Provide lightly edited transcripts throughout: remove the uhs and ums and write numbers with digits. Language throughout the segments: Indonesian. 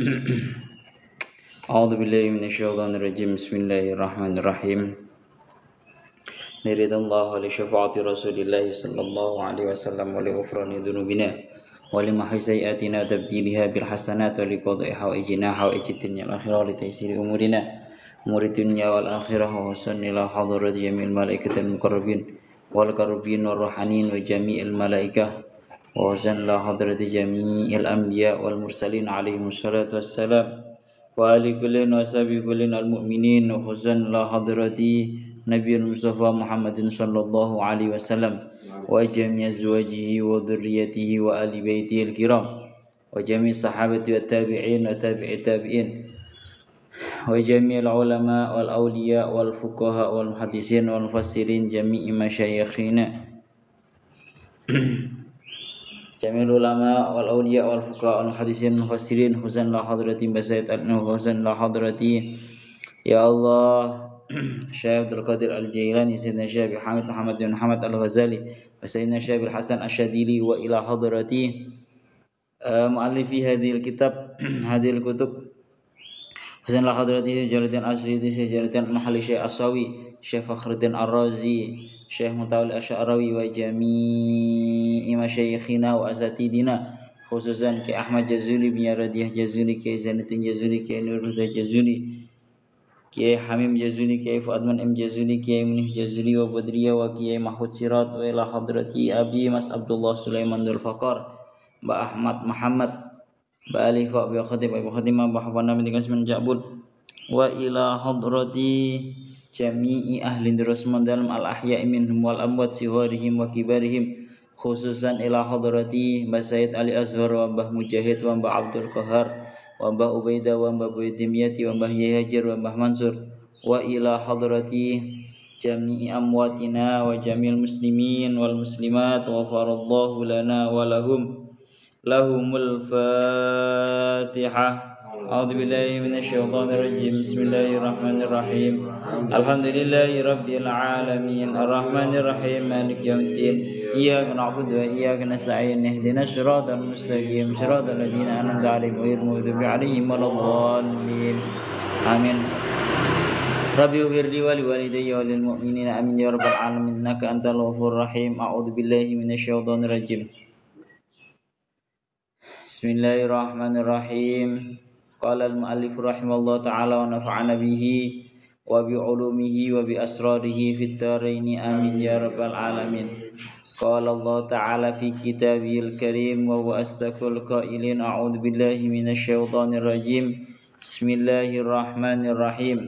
أعوذ بالله من الشيطان الرجيم بسم الله الرحمن الرحيم نريد الله لشفاعة رسول الله صلى الله عليه وسلم ولغفران ذنوبنا ولمحو سيئاتنا وتبديلها بالحسنات ولقضاء حوائجنا حوائج الدنيا والآخرة ولتيسير أمورنا أمور الدنيا والآخرة وحسن إلى حضرة جميع الملائكة المقربين والقربين والروحانيين وجميع الملائكة وحسن إلى حضرة جميع الأنبياء والمرسلين عليهم الصلاة والسلام وآل كل وصحبه كل المؤمنين وحسن إلى حضرة نبي المصطفى محمد صلى الله عليه وسلم وجميع أزواجه وذريته وآل بيته الكرام وجميع الصحابة والتابعين وتابع التابعين وجميع العلماء والأولياء والفقهاء والمحدثين والمفسرين جميع مشايخنا جميع العلماء والأولياء والفقهاء والمحدثين والمفسرين حسن إلى حضرة بسيط حسن إلى حضرة يا الله الشيخ عبد القادر الجيلاني سيدنا الشيخ حامد محمد بن محمد الغزالي وسيدنا الشيخ الحسن الشاذلي وإلى حضرة مؤلفي هذه الكتاب هذه الكتب حسن إلى حضرته جلالة الأسيوطي جلالة المحلي الشيخ الصاوي الشيخ فخر الدين الرازي الشيخ متولي الأشعراوي وجميع مشايخنا وأساتذتنا خصوصا كي أحمد جزولي بن رديح جزولي كي زين الدين جزولي كي نور الهدى جزولي كي حميم جزولي كي فؤاد ام جزولي كي منيف جزولي وبدرية وكي محمود سيرات وإلى حضرتي أبي مس عبد الله سليمان ذو الفقار با أحمد محمد با علي فاق با خطيب أبو خطيمة با حفظنا من تقسم من جعبود وإلى حضرتي جميع أهل درسمان dalam al-ahya' minhum wal amwat siwarihim wa kibarihim khususan ila hadrati Mbah Said Ali Azhar wa Mbah Mujahid wa Mbah Abdul Qahar wa Mbah Ubaidah wa Mbah Buidimiyati wa Mbah Yahya Hajar wa Mbah Mansur wa ila hadrati jami'i amwatina wa jami'il muslimin wal muslimat wa farallahu lana wa lahumul fatihah. أعوذ بالله من الشيطان الرجيم بسم الله الرحمن الرحيم الحمد لله رب العالمين الرحمن الرحيم مالك يوم الدين إياك نعبد وإياك نستعين اهدنا الصراط المستقيم صراط الذين أنعمت عليهم غير المغضوب عليهم ولا الضالين آمين ربي اغفر لي ولوالدي وللمؤمنين آمين يا رب العالمين إنك أنت الغفور الرحيم أعوذ بالله من الشيطان الرجيم بسم الله الرحمن الرحيم قال المؤلف رحمه الله تعالى ونفعنا به وبعلومه وبأسراره في الدارين آمين يا رب العالمين قال الله تعالى في كتابه الكريم وهو أصدق القائلين أعوذ بالله من الشيطان الرجيم بسم الله الرحمن الرحيم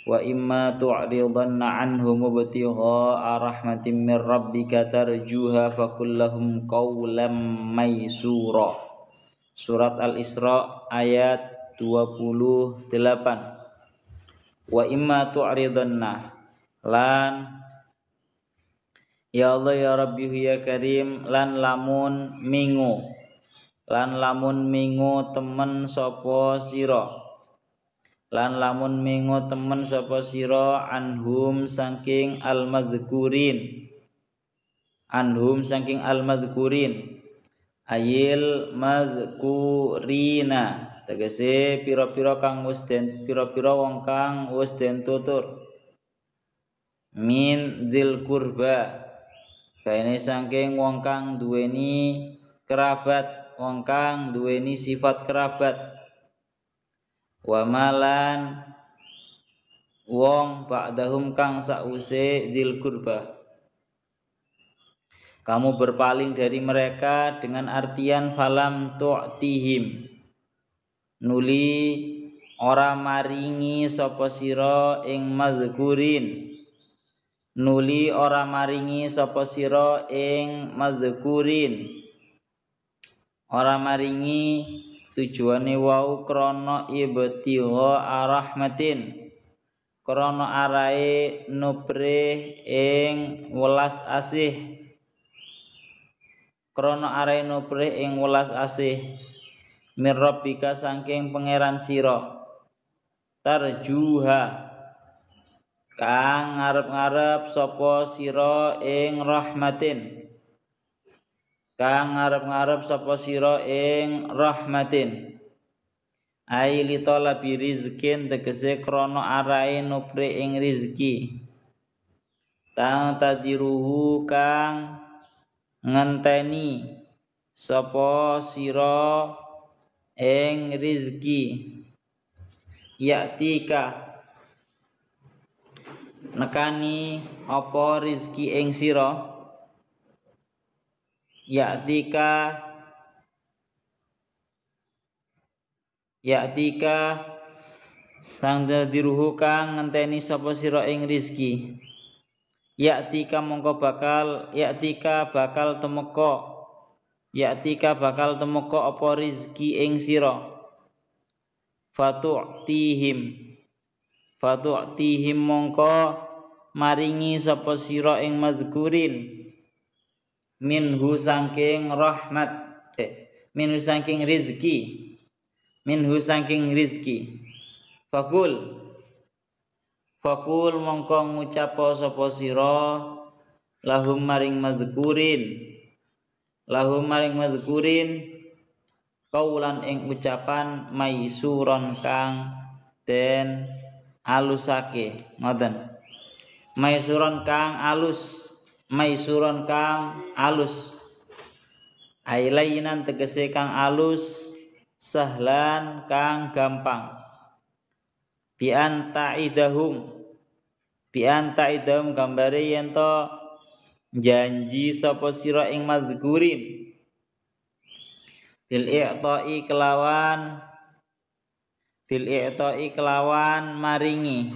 وإما تعرضن عنهم ابتغاء رحمة من ربك ترجوها فقل لهم قولا ميسورا Surat Al-Isra ayat 28. Wa imma tu'ridanna lan ya Allah ya Rabbi ya Karim lan lamun mingu temen sapa sira lan lamun mingu temen sapa sira anhum saking al-madzkurin ayil madzkurina tegese pira-pira wong kang wis den tutur min dzil qurba kaene saking wong kang duweni kerabat wong kang duweni sifat kerabat wa malan wong ba'dahum kang sause dzil qurba kamu berpaling dari mereka dengan artian falam tu'tihim nuli ora maringi sapa sira ing madzkurin ora maringi tujuane wau krana ibtigha rahmatin krana arae nupre ing welas asih mir rabbika saking pangeran sira tarjuha kang ngarep-ngarep sapa sira ing rahmatin kang ngarep-ngarep sapa sira ing rahmatin ai li talabi rizkin tegese krana arahe nupre ing rizki tadiruhu kang ngenteni sapa sira ing rizki yaktika nekani apa rizki ing sira yaktika tangdiruhu kang ngenteni sapa sira ing rizki yaktika mongko bakal temeka apa rizki ing sira fatu'tihim mongko maringi sapa sira ing madzkurin minhu saking rizki fakul mongko ngucap sapa sira lahum maring madzkurin kaulan ing ucapan maisuron kang den alusake ngoten maisuron kang alus ailainan tegese kang alus sahlan kang gampang bianta idahum gambare yen to janji sapa sira ing madzkurin bil i'ta'i kelawan maringi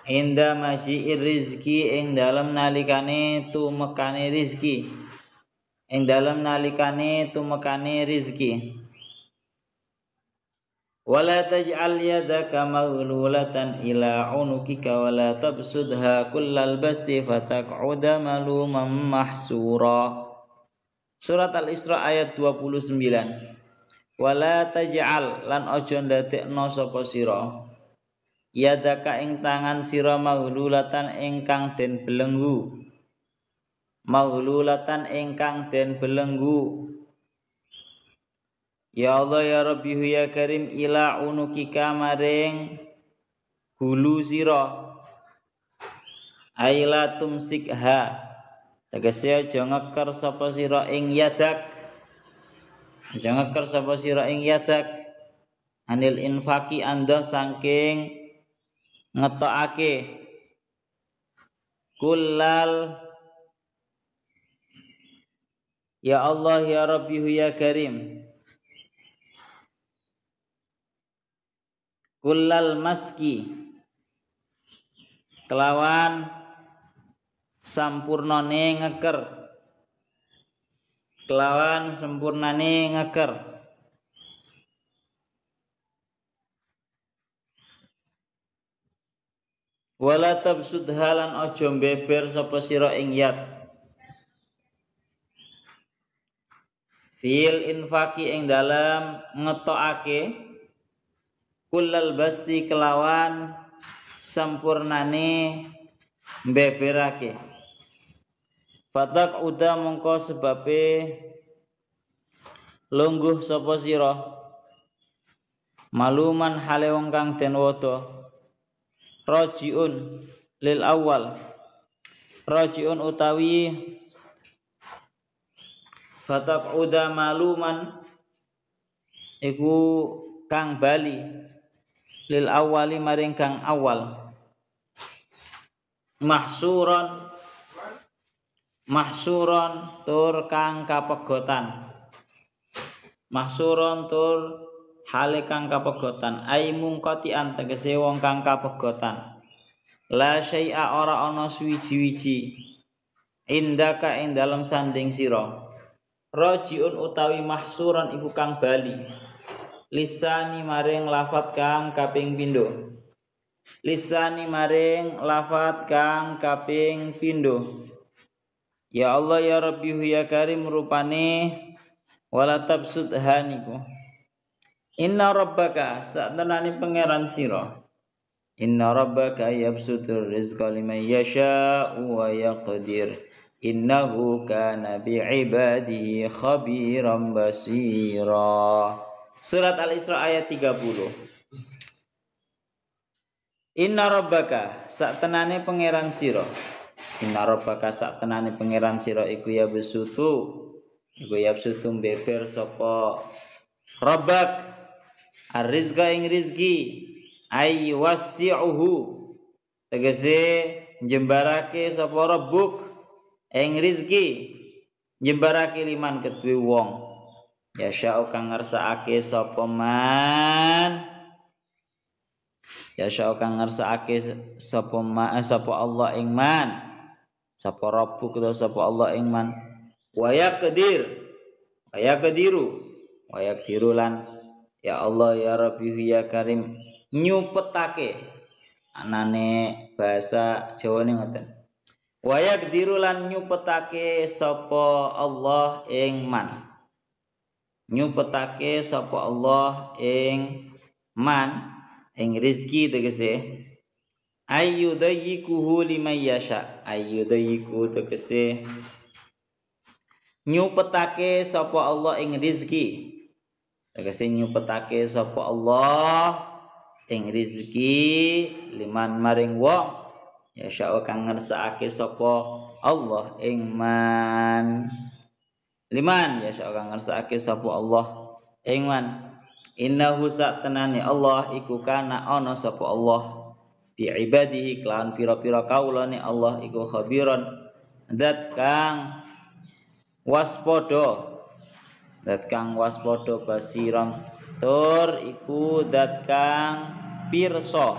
inda maji'ir rizki ing dalem nalikane tumekane rizki wala taj'al yadaka maghlulatan ila unukika wala tabsudha kullal basti fataq'uda maluman mahsura. Surat Al-Isra ayat 29. Wala taj'al lan aja ndadekno sapa sira yadaka ing tangan sira maghlulatan ingkang den belenggu Ya Allah ya Rabbi ya Karim ila unukika maring hulu sira aila tumsikha tegese aja ngeker sapa sira ing yadak anil infaki anda saking ngetokake kullal ya Allah ya Rabbi ya Karim kullal maski kelawan sempurnane ngeker wala tabsudha lan aja beber sapa sira ing yat fil infaki ing dalam ngetokake kullal basti kelawan sampurnane beberake fatak uda mongko sebabe lungguh sapa sira maluman hale wong kang den wada rajiun lil awal rajiun utawi fatak uda maluman iku kang bali lil awali maring kang awal mahsuron tur kang kapegotan hale kang kapegotan ai mungkotian tegese wong kang kapegotan la syai'a ora ana suwiji-wiji indaka ing dalem sanding sira rajiun utawi mahsuron iku kang bali lisani maring lafat kang kaping pindho ya Allah ya Rabbi ya Karim rupane wala tabsudhaniku inna rabbaka satenane pangeran sira inna rabbaka yabsutur rizqa liman yasha'u wa yaqdir innahu kana bi'ibadihi khabiran basira Surat Al-Isra ayat 30. Inna rabbaka saktenane pangeran sira. Inna rabbaka saktenane pangeran sira iku ya besutu. Iku ya besutu beber sapa rabbak ar-rizqa ing rizki ay wasi'uhu tegese jembarake sapa rabbuk ing rizki jembarake liman kedue wong ya sya'u kang ngersakake sapa man ya sya'u kang ngersakake sapa Allah ing man sapa rabbuk utawa sapa Allah ing man wa yaqdiru lan ya Allah ya Rabbi ya Karim nyupetake anane bahasa Jawane ngoten wa yaqdiru lan nyupetake sapa Allah ing man nyupetake sapa Allah ing man ing rezeki tegese ayyudayikuhu liman yasha ayyudayiku tegese nyupetake sapa Allah ing rezeki tegese nyupetake sapa Allah ing rezeki liman maring wong ya sya'u kang ngersakake sapa Allah ing man liman ya sya'u kang ngersakake sapa Allah ing man innahu saktenane Allah iku kana ana sapa Allah bi ibadihi kelawan pira-pira kaulane Allah iku khabiron zat kang waspada basiran tur iku zat kang pirsa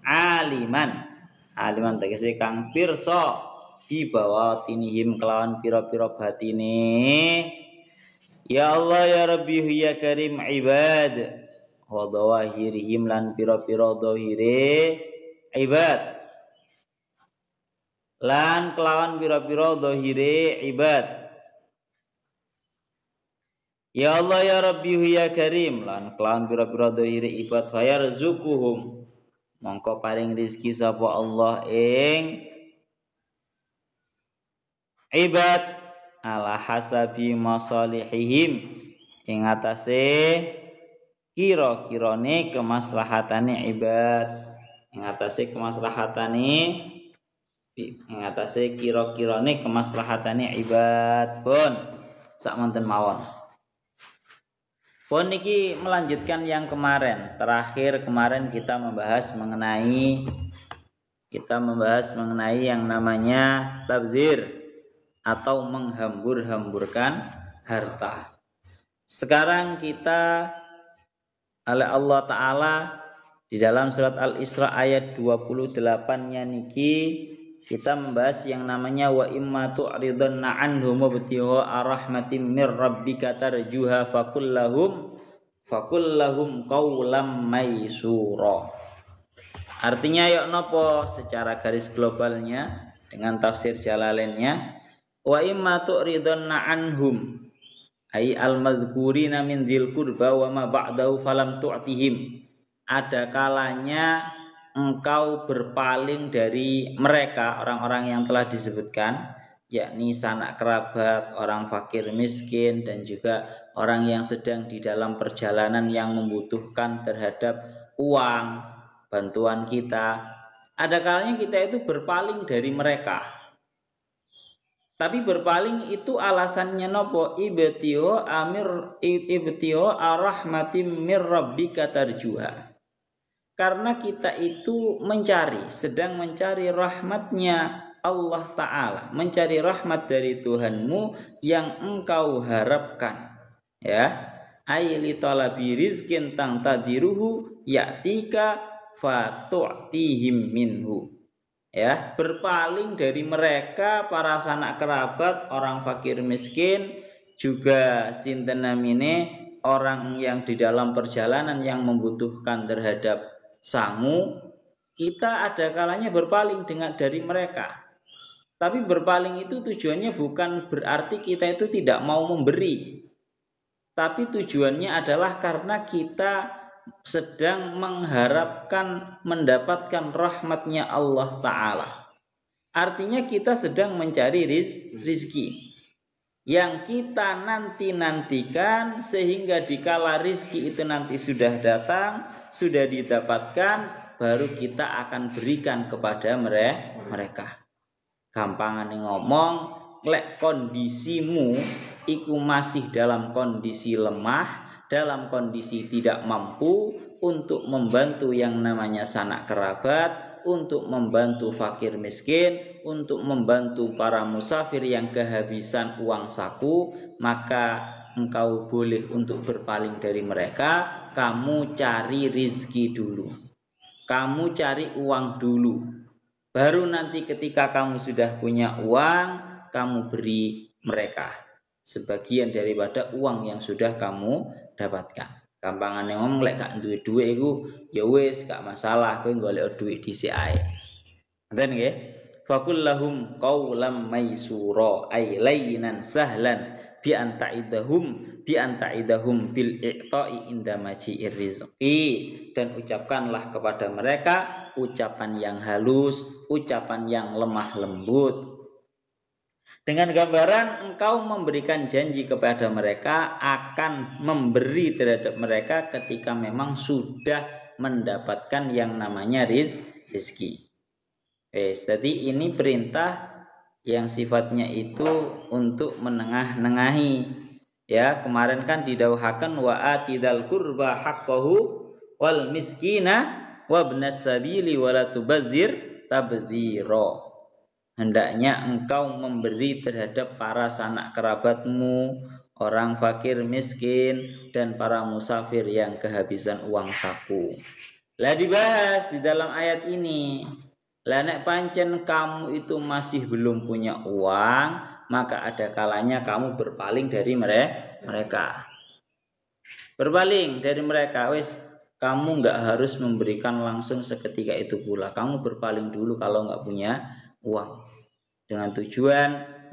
aliman tegese kang pirsa di bawah tinihim kelawan pira-pira batine ya Allah ya Rabbi ya Karim ibad wa dawahirihim lan pira-pira dhahire ibad lan kelawan pira-pira dhahire ibad ya Allah ya Rabbi ya Karim lan kelawan pira-pira dhahire ibad fayarzuquhum mongko paring rezeki sapa Allah ing ibad ala hasabi masalihihim ing atase kira-kirane kemaslahatane ibad ing atase kira-kirane kemaslahatane ibad pun sakmonten mawon. Pun niki melanjutkan yang kemarin. Terakhir kemarin kita membahas mengenai yang namanya tabdzir atau menghambur-hamburkan harta. Sekarang kita oleh Allah Ta'ala di dalam surat Al-Isra ayat 28-nya niki kita membahas yang namanya wa imma tu'ridunna anhum ibtigha rahmatin mir rabbika tarjuha fakullahum qawlam maysura. Artinya yok nopo secara garis globalnya dengan tafsir Jalalainnya wa imma tu'ridunna anhum ay al-madhkurina min dzil qurba wa ma ba'dahu falam tu'tihim. Ada kalanya engkau berpaling dari mereka orang-orang yang telah disebutkan yakni sanak kerabat, orang fakir miskin dan juga orang yang sedang di dalam perjalanan yang membutuhkan terhadap uang bantuan kita. Ada kalanya kita itu berpaling dari mereka. Tapi berpaling itu alasannya nopo ibtiho arahmatim mir rabbika tarjuha. Karena kita itu sedang mencari rahmatnya Allah Ta'ala, mencari rahmat dari Tuhanmu yang engkau harapkan, ya. Aili talabi rizkin tang tadiruhu ya'tika fatu'tihim minhu, ya. Berpaling dari mereka para sanak kerabat, orang fakir miskin, juga sinten namine orang yang di dalam perjalanan yang membutuhkan terhadap sangu, kita ada kalanya berpaling dari mereka. Tapi berpaling itu tujuannya bukan berarti kita itu tidak mau memberi. Tapi tujuannya adalah karena kita sedang mengharapkan mendapatkan rahmatnya Allah Ta'ala. Artinya kita sedang mencari rizki. yang kita nantikan sehingga dikala rizki itu nanti sudah datang, sudah didapatkan, baru kita akan berikan kepada mereka. Gampangan ngomong, lek kondisimu iku masih dalam kondisi lemah, dalam kondisi tidak mampu untuk membantu yang namanya sanak kerabat, untuk membantu fakir miskin, untuk membantu para musafir yang kehabisan uang saku, maka engkau boleh untuk berpaling dari mereka. Kamu cari rizki dulu, kamu cari uang dulu, baru nanti ketika kamu sudah punya uang, kamu beri mereka sebagian daripada uang yang sudah kamu dapatkan. Gampangane ngomong, lek gak duwe-duwe iku ya wis gak masalah, kowe golek duit dhisik ae. Ngoten nggih. Faqul lahum qaulam maisura ay layyinan sahlan bi anta'idahum bil i'ta'i inda maji'ir rizqi, dan ucapkanlah kepada mereka ucapan yang halus, ucapan yang lemah lembut, dengan gambaran engkau memberikan janji kepada mereka akan memberi terhadap mereka ketika memang sudah mendapatkan yang namanya rizki. Jadi ini perintah yang sifatnya itu untuk menengah-nengahi. Ya, kemarin kan didauhakan wa atidal qurba haqqahu wal miskina wabnas sabili wala tubadzir tabdzira. Hendaknya engkau memberi terhadap para sanak kerabatmu, orang fakir miskin, dan para musafir yang kehabisan uang saku. Lah dibahas di dalam ayat ini. Lah nek pancen kamu itu masih belum punya uang, maka ada kalanya kamu berpaling dari mereka. Berpaling dari mereka, wis kamu nggak harus memberikan langsung seketika itu pula. Kamu berpaling dulu kalau nggak punya uang, dengan tujuan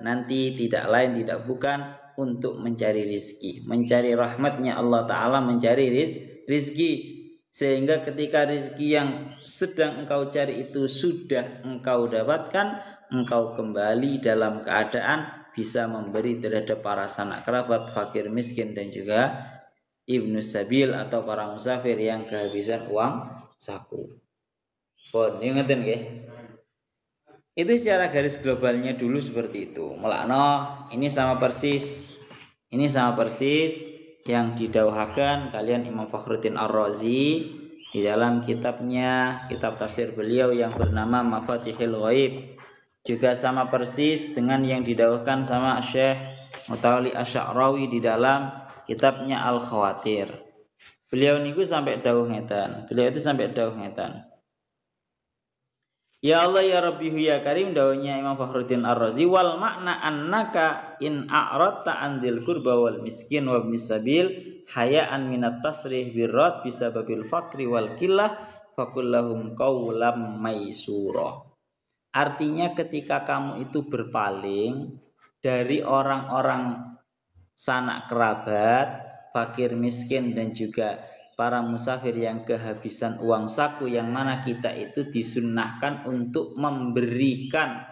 nanti tidak lain tidak bukan untuk mencari rizki, mencari rahmatnya Allah Ta'ala, mencari rizki, sehingga ketika rizki yang sedang engkau cari itu sudah engkau dapatkan, engkau kembali dalam keadaan bisa memberi terhadap para sanak kerabat, fakir miskin, dan juga ibnu sabil atau para musafir yang kehabisan uang saku. Pun ingetin nggih. Itu secara garis globalnya dulu seperti itu. Melakno ini sama persis yang didauhakan kalian Imam Fakhruddin Ar-Razi di dalam kitab tafsir beliau yang bernama Mafatihul Ghaib. Juga sama persis dengan yang didauhkan sama Syekh Mutawalli Asy-Sya'rawi di dalam kitabnya Al-Khawatir. Beliau itu sampai dawuh ngeten. Ya Allah ya Rabbihu ya Karim, dawuhnya Imam Fakhruddin Ar-Razi, wal makna annaka in a'radta andil qurba wal miskin wa ibnis sabil hayaan minat tasrih birrat bisababil fakri wal killah faqul lahum qawlam maisura. Artinya ketika kamu itu berpaling dari orang-orang sanak kerabat, fakir miskin, dan juga para musafir yang kehabisan uang saku, yang mana kita itu disunnahkan untuk memberikan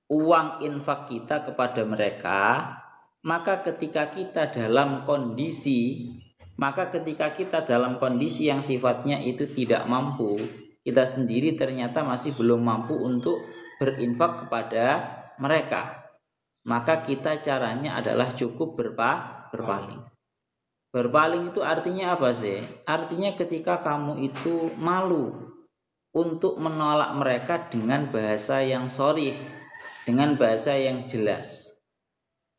uang infak kita kepada mereka, maka ketika kita dalam kondisi yang sifatnya itu tidak mampu, kita sendiri ternyata masih belum mampu untuk berinfak kepada mereka, maka kita caranya adalah cukup berpaling. Berpaling itu artinya apa sih? Artinya ketika kamu itu malu untuk menolak mereka dengan bahasa yang sharih, dengan bahasa yang jelas.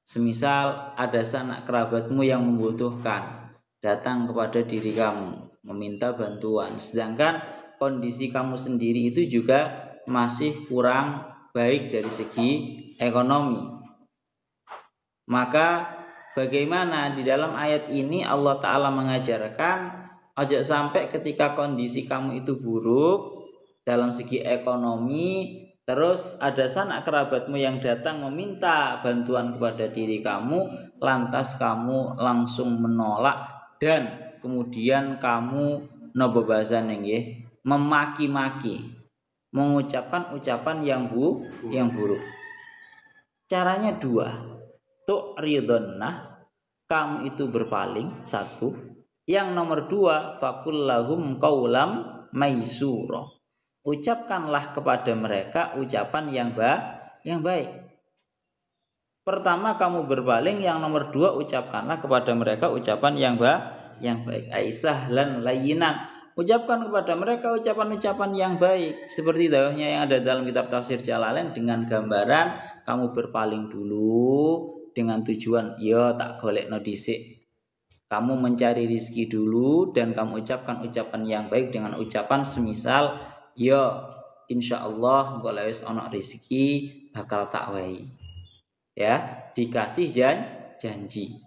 Semisal ada sanak kerabatmu yang membutuhkan, datang kepada diri kamu, meminta bantuan, sedangkan kondisi kamu sendiri itu juga masih kurang baik dari segi ekonomi. Maka bagaimana di dalam ayat ini Allah Ta'ala mengajarkan ojo sampai ketika kondisi kamu itu buruk dalam segi ekonomi, terus ada sanak kerabatmu yang datang meminta bantuan kepada diri kamu, lantas kamu langsung menolak dan kemudian kamu nopo bahasa nggih memaki-maki, mengucapkan ucapan yang buruk. Caranya dua. tu'ridunna, kamu itu berpaling, satu. Yang nomor dua, fakullahum qaulam maisura, ucapkanlah kepada mereka ucapan yang baik. Pertama kamu berpaling, yang nomor dua ucapkanlah kepada mereka ucapan yang baik. Aisahlan layyinan, ucapkan kepada mereka ucapan-ucapan yang baik. Seperti dawuhnya yang ada dalam kitab tafsir Jalalain dengan gambaran kamu berpaling dulu dengan tujuan ya tak golekno dhisik. Kamu mencari rizki dulu dan kamu ucapkan ucapan yang baik dengan ucapan semisal ya insyaallah engko wis ana rizki bakal tak wae. Ya, dikasih janji.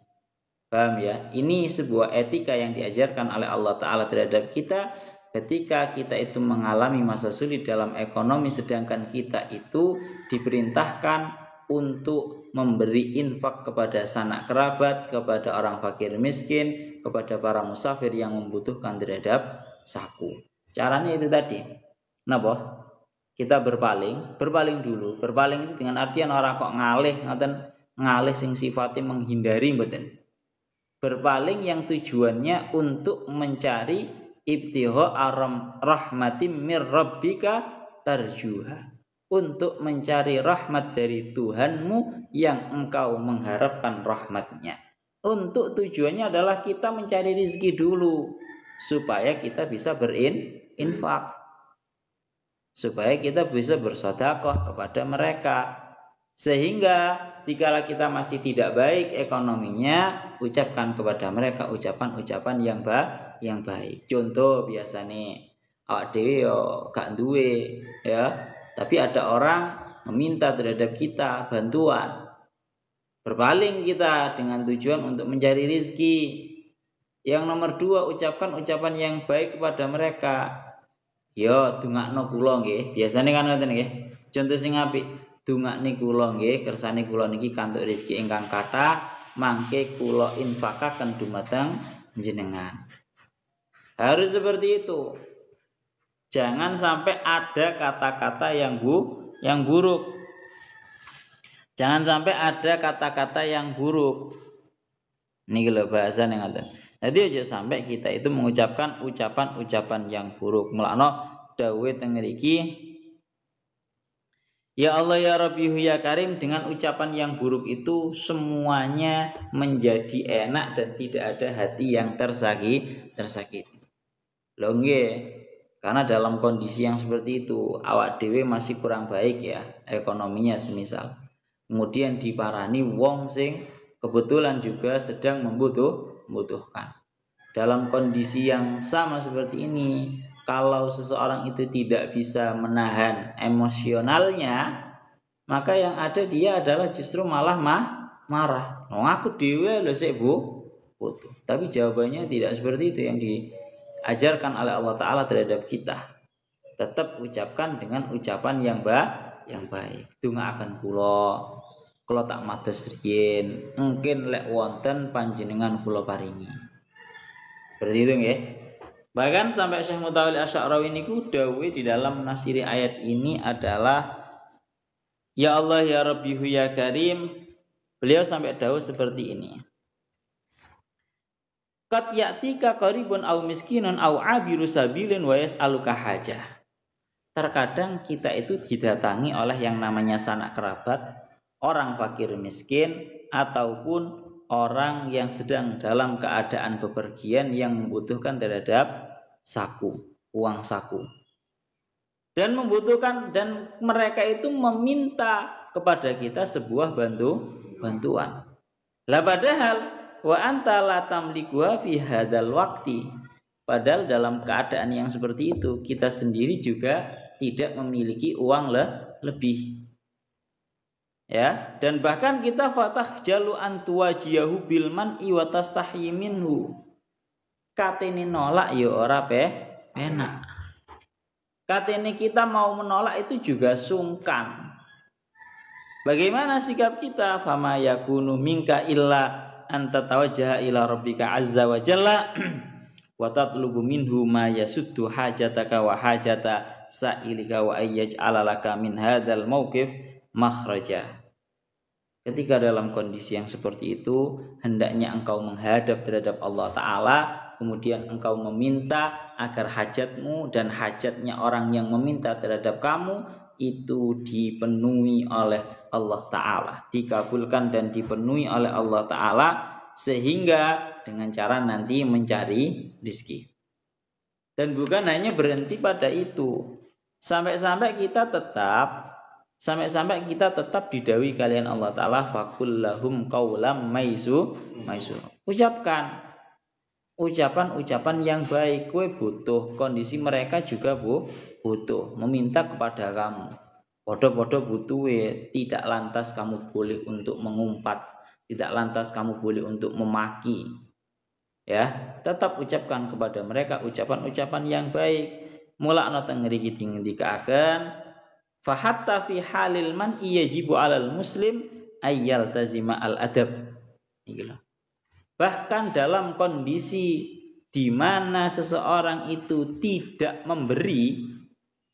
Paham ya? Ini sebuah etika yang diajarkan oleh Allah Ta'ala terhadap kita ketika kita itu mengalami masa sulit dalam ekonomi, sedangkan kita itu diperintahkan untuk memberi infak kepada sanak kerabat, kepada orang fakir miskin, kepada para musafir yang membutuhkan terhadap saku. Caranya itu tadi. Napa? Kita berpaling dulu. Berpaling itu dengan artian orang kok ngalih sing sifatnya menghindari mboten. Berpaling yang tujuannya untuk mencari ibtigha rahmatim mir rabbika tarjuha, untuk mencari rahmat dari Tuhanmu yang engkau mengharapkan rahmatnya. Untuk tujuannya adalah kita mencari rezeki dulu supaya kita bisa berinfak, supaya kita bisa bersedekah kepada mereka. Sehingga jika kita masih tidak baik ekonominya, ucapkan kepada mereka ucapan-ucapan yang baik. Contoh biasanya awak dhewe yo gak duwe ya, tapi ada orang meminta terhadap kita bantuan. Berpaling kita dengan tujuan untuk mencari rezeki. Yang nomor dua, ucapkan ucapan yang baik kepada mereka. Yo dongakno kula nggih. Biasane kan ngoten nggih. Contoh sing apik, dongakne kula nggih, kersane kula niki kantuk rezeki ingkang kathah, mangke kula infakaken dumateng jenengan. Harus seperti itu. Jangan sampai ada kata-kata yang buruk. Jangan sampai ada kata-kata yang buruk. Niki lho bahasane ngoten. Jadi aja sampai kita itu mengucapkan ucapan-ucapan yang buruk. Mulakno dawuh teng mriki, ya Allah ya Rabbi ya Karim, dengan ucapan yang buruk itu semuanya menjadi enak dan tidak ada hati yang tersakiti. Lho nggih, karena dalam kondisi yang seperti itu awak dhewe masih kurang baik ya ekonominya semisal. Kemudian diparani wong sing kebetulan juga sedang membutuhkan. Dalam kondisi yang sama seperti ini, kalau seseorang itu tidak bisa menahan emosionalnya, maka yang ada dia adalah justru malah marah. Wong aku dhewe lho sik butuh. Tapi jawabannya tidak seperti itu yang diajarkan oleh Allah Ta'ala terhadap kita. Tetap ucapkan dengan ucapan yang baik. Dongaaken kula tak mados riyin, mungkin lek wonten panjenengan kula paringi. Seperti itu nggih. Bahkan sampai Syekh Mutawalli Asy'arawi niku dawuh di dalam menafsiri ayat ini adalah ya Allah ya Rabbi ya Karim. Beliau sampai dawuh seperti ini. Qad ya'tika qaribun aw miskinun aw abiru sabilin wa yas'aluka hajah. Terkadang kita itu didatangi oleh yang namanya sanak kerabat, orang fakir miskin, ataupun orang yang sedang dalam keadaan bepergian yang membutuhkan terhadap uang saku. Dan membutuhkan, dan mereka itu meminta kepada kita sebuah bantuan. Lah padahal wa anta la tamlikuha fi hadzal waqti. Padahal dalam keadaan yang seperti itu kita sendiri juga tidak memiliki uang lebih. Ya, dan bahkan kita fatah jalu antuwajiyahu bil man'i wa tastahyi minhu. Katene nolak ya ora penak. Katene kita mau menolak itu juga sungkan. Bagaimana sikap kita? Fama yakunu minka illa anta tawajjaha ila rabbika azza wa jalla wa tatlubu minhu ma yasuddu hajataka wa hajata sa'ilika wa ayyaj'ala laka min hadzal mauqif makhraja. Ketika dalam kondisi yang seperti itu, hendaknya engkau menghadap terhadap Allah Ta'ala, kemudian engkau meminta agar hajatmu dan hajatnya orang yang meminta terhadap kamu itu dipenuhi oleh Allah Ta'ala, dikabulkan dan dipenuhi oleh Allah Ta'ala, sehingga dengan cara nanti mencari rezeki. Dan bukan hanya berhenti pada itu, sampai-sampai kita tetap didhawuhi kalian Allah Ta'ala, faqul lahum qaulam maisur. Ucapan yang baik. Kue butuh, kondisi mereka juga butuh, meminta kepada kamu. Podo-podo butuh, tidak lantas kamu boleh untuk mengumpat, tidak lantas kamu boleh untuk memaki. Ya, tetap ucapkan kepada mereka ucapan-ucapan yang baik. Mula ana teng ngriki ngendikaken fa hatta fi halil man yajibu 'alal muslim ayyal tazima al adab. Iki lho. Bahkan dalam kondisi di mana seseorang itu tidak memberi,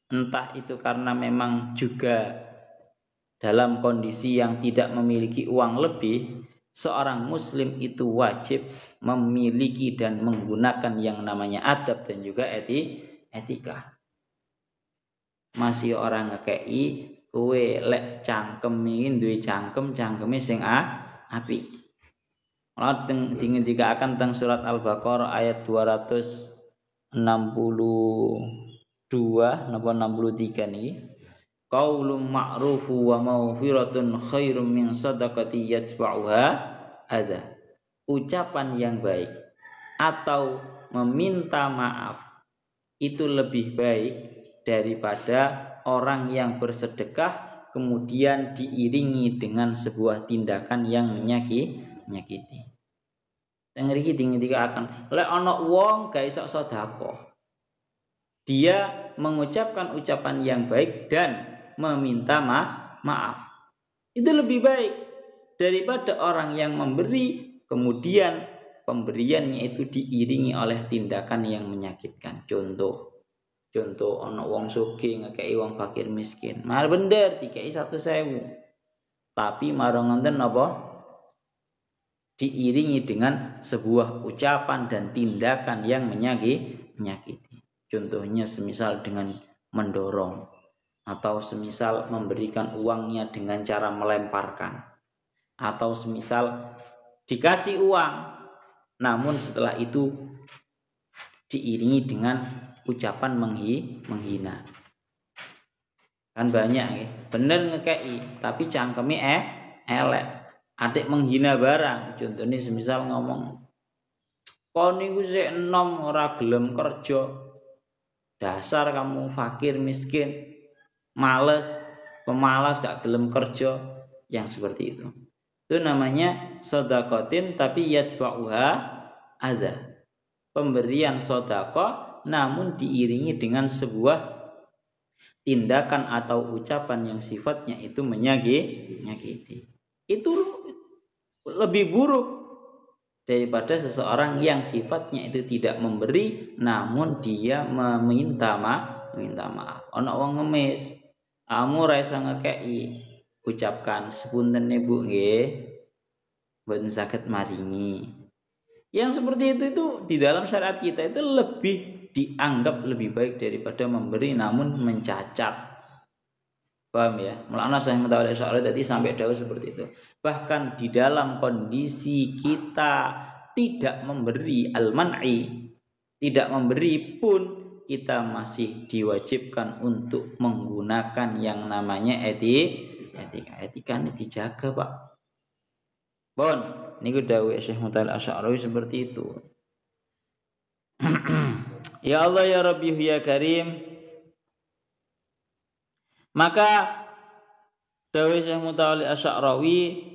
entah itu karena memang juga dalam kondisi yang tidak memiliki uang lebih, seorang muslim itu wajib memiliki dan menggunakan yang namanya adab dan juga etika. Masih orang ngekei kowe lek cangkeme duwe cangkeme sing apik. Malah dingendikaken teng surat Al-Baqarah ayat 262 napa 63 niki. Qaulun ma'rufu wa maghfiratun khairum min shadaqati yatba'uha adza. Ucapan yang baik atau meminta maaf itu lebih baik daripada orang yang bersedekah kemudian diiringi dengan sebuah tindakan yang menyakiti. Tengriki dingin-dingin lek ana wong gak iso sedekah, dia mengucapkan ucapan yang baik dan meminta maaf. Itu lebih baik daripada orang yang memberi kemudian pemberiannya itu diiringi oleh tindakan yang menyakitkan. Contoh ana wong sugih ngekeki wong fakir miskin. Mar bener dikeki 1.000. Tapi marang ngoten napa? Diiringi dengan sebuah ucapan dan tindakan yang menyakiti. Contohnya semisal dengan mendorong, atau semisal memberikan uangnya dengan cara melemparkan, atau semisal dikasih uang namun setelah itu diiringi dengan ucapan menghina. Kan banyak ya, bener ngekei tapi cangkeme elek. Adik menghina barang, contohnya semisal ngomong kon niku sik enom ora gelem kerja. Dasar kamu fakir miskin, males, pemalas gak gelem kerja, yang seperti itu. Itu namanya sedaqatin tapi yatba'uha adza. Pemberian sedekah namun diiringi dengan sebuah tindakan atau ucapan yang sifatnya itu menyakiti. Itu lebih buruk daripada seseorang yang sifatnya itu tidak memberi namun dia meminta maaf. Ana wong ngemis, kamu ra iso ngekeki, ucapkan sepunten Bu nggih, mboten saged maringi. Yang seperti itu di dalam syariat kita itu lebih dianggap lebih baik daripada memberi namun mencacat. Paham ya? Mulana saya mengetahui soal tadi sampai dahulu seperti itu. Bahkan di dalam kondisi kita tidak memberi al-man'i, tidak memberi pun kita masih diwajibkan untuk menggunakan yang namanya etika. Etika ini dijaga, Pak. Bon, niku dawuh Syekh Muta'al Asy'ari seperti itu. Ya Allah ya Rabbi ya Karim. Maka dawuh Syekh Muta'al Asy'ari,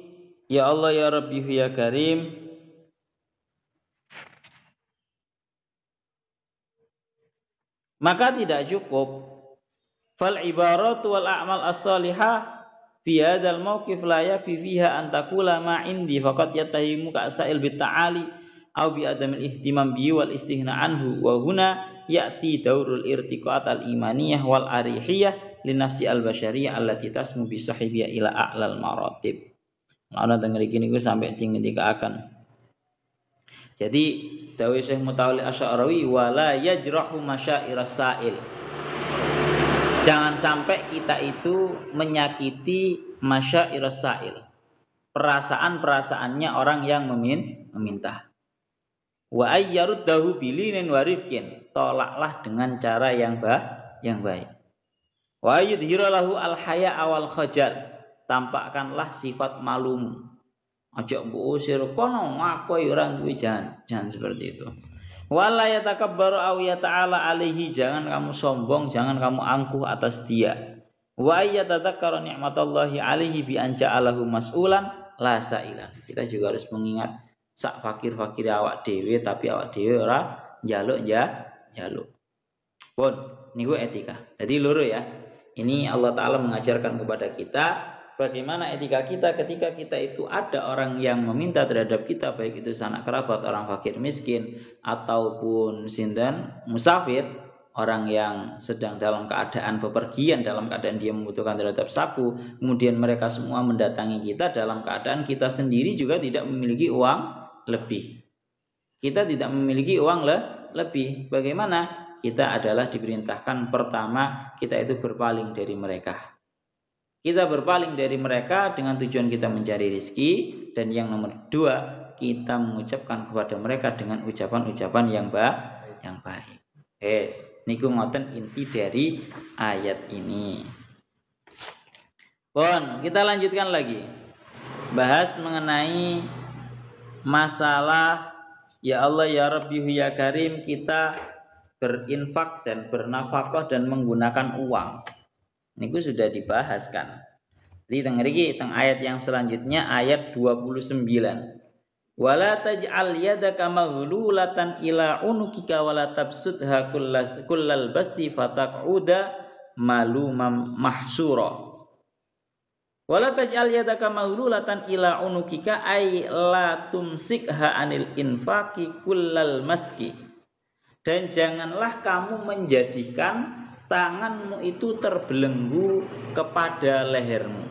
ya Allah ya Rabbi ya Karim, maka tidak cukup fal ibaratu wal a'mal as-salihah fi hadzal mauqif la yakfi fiha an taqula ma indi faqad yatahimu ka sa'il bit ta'ali aw bi adamil ihtimam bi wal istihna anhu wa huna ya'ti daurul irtiqat al imaniyah wal arihiyah li nafsi al basyariyah allati tasmu bi sahibiyah ila a'lal maratib. ana teng mriki niku sampai dingendikaken. Jadi dawuh Syekh Mutawalli Asy'arawi wala yajrahu masyairas sa'il. Jangan sampai kita itu menyakiti masyairas sa'il. Perasaan-perasaannya orang yang meminta. Wa ayyaruddahu bilinin wa rifqin. Tolaklah dengan cara yang baik. Wa yudhira lahu al-haya awal khajal. Tampakkanlah sifat malumu. Aja mbok usir kono aku ora duwe jangan seperti itu. Wala yatakabbaru aw yata'ala alaihi, jangan kamu sombong, jangan kamu angkuh atas dia. Wa yatadzakkaru ni'matallahi alaihi bi an ja'alahu mas'ulan la sa'ilan. Kita juga harus mengingat sak fakir-fakir awak dhewe tapi awak dhewe ora njaluk. Pun niku etika. Jadi loro ya. Ini Allah Ta'ala mengajarkan kepada kita bagaimana etika kita ketika kita itu ada orang yang meminta terhadap kita, baik itu sanak kerabat, orang fakir miskin, ataupun sinten musafir, orang yang sedang dalam keadaan bepergian, dalam keadaan dia membutuhkan terhadap sapu, kemudian mereka semua mendatangi kita dalam keadaan kita sendiri juga tidak memiliki uang lebih. Kita tidak memiliki uang lebih. Bagaimana? Kita adalah diperintahkan pertama kita itu berpaling dari mereka. Kita berpaling dari mereka dengan tujuan kita mencari rezeki, dan yang nomor dua kita mengucapkan kepada mereka dengan ucapan-ucapan yang baik. Niku ngoten inti dari ayat ini. Bon, kita lanjutkan lagi. Bahas mengenai masalah ya Allah ya Rabbi ya Karim, kita berinfak dan bernafkah dan menggunakan uang. Niku sudah dibahas kan. Jadi teng ayat yang selanjutnya ayat 29. Wala taj'al yadaka maghlulatan ila unukika wala tabsudha kullal basti fataq'uda malumam mahsura. Wala taj'al yadaka maghlulatan ila unukika ay la tumsikha anil infaqi kullal maski. Dan janganlah kamu menjadikan tanganmu itu terbelenggu kepada lehermu.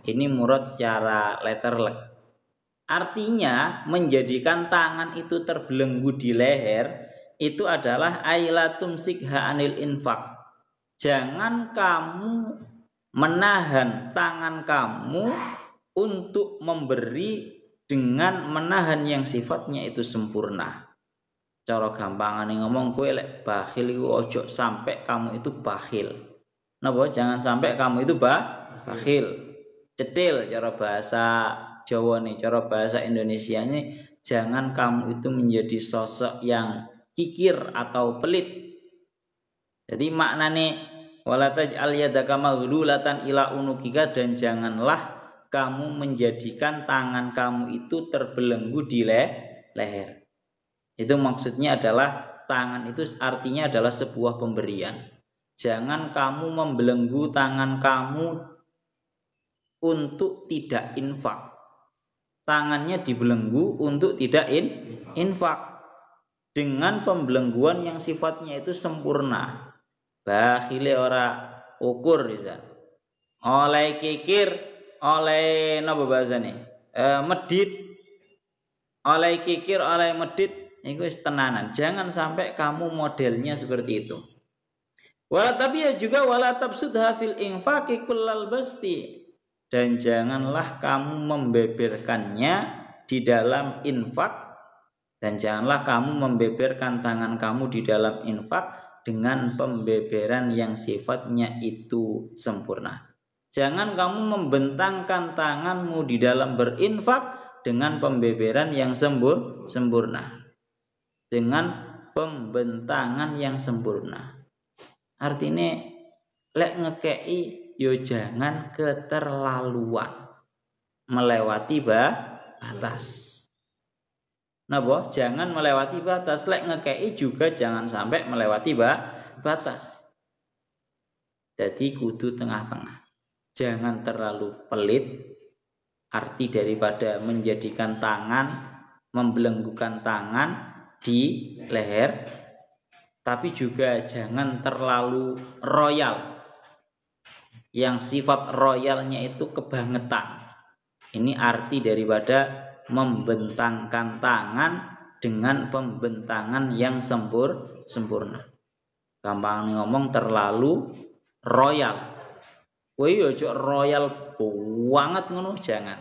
Ini murad secara letterlek. Artinya menjadikan tangan itu terbelenggu di leher itu adalah ailatum sikha anil infak. Jangan kamu menahan tangan kamu untuk memberi dengan menahan yang sifatnya itu sempurna. Cara gampangane ngomong, kowe lek bakhil iku ojo sampai kamu itu bakhil. Napa? Jangan sampai kamu itu bakhil. Cetil cara bahasa Jawa nih, cara bahasa Indonesia nih, jangan kamu itu menjadi sosok yang kikir atau pelit. Jadi maknane wala taj'al yadaka maghlulatan ila unukika, dan janganlah kamu menjadikan tangan kamu itu terbelenggu di leher. Itu maksudnya adalah tangan itu artinya adalah sebuah pemberian. Jangan kamu membelenggu tangan kamu untuk tidak infak. Tangannya dibelenggu untuk tidak infak. Dengan pembelengguan yang sifatnya itu sempurna. Bakhile ora ukur bisa. Oleh kikir, oleh napa bahasane? Medit. Oleh kikir, oleh medit. Itu tenanan. Jangan sampai kamu modelnya seperti itu. Tapi ya juga wala tabsudha fil infaqi kullal basti. Dan janganlah kamu membeberkannya di dalam infak, dan janganlah kamu membeberkan tangan kamu di dalam infak dengan pembeberan yang sifatnya itu sempurna. Jangan kamu membentangkan tanganmu di dalam berinfak dengan pembeberan yang sempurna. Dengan pembentangan yang sempurna. Artinya lek ngekei yo jangan keterlaluan, melewati batas. Napa? Jangan melewati batas. Lek ngekei juga jangan sampai melewati batas. Jadi kudu tengah-tengah. Jangan terlalu pelit. Arti daripada menjadikan tangan, membelenggukan tangan di leher, tapi juga jangan terlalu royal. Yang sifat royalnya itu kebangetan. Ini arti daripada membentangkan tangan dengan pembentangan yang sempurna. Gampang ngomong terlalu royal. Woi ojo royal banget ngono, jangan.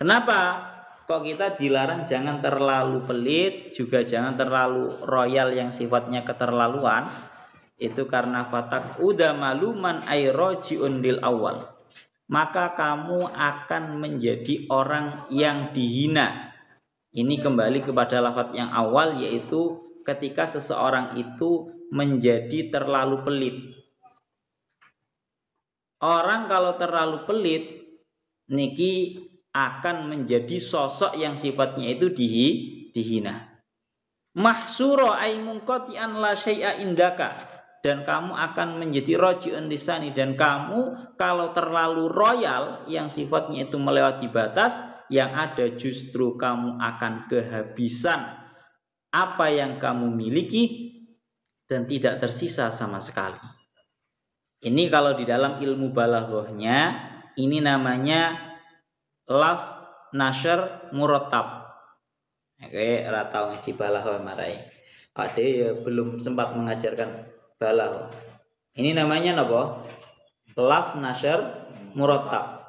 Kenapa? Kok kita dilarang jangan terlalu pelit, juga jangan terlalu royal yang sifatnya keterlaluan? Itu karena fatak udah maluman airojiun lil awal. Maka kamu akan menjadi orang yang dihina. Ini kembali kepada lafaz yang awal, yaitu ketika seseorang itu menjadi terlalu pelit. Orang kalau terlalu pelit niki akan menjadi sosok yang sifatnya itu dihina. Mahsura ay munqati'an la syai'a indaka, dan kamu akan menjadi roji'un lisani, dan kamu kalau terlalu royal yang sifatnya itu melewati batas, yang ada justru kamu akan kehabisan apa yang kamu miliki dan tidak tersisa sama sekali. Ini kalau di dalam ilmu balaghahnya ini namanya laf nashr murattab. Oke, ora tau ngaji balaghah marai. Ade ya belum sempat mengajarkan balaghah. Ini namanya napa? Laf nashr murattab.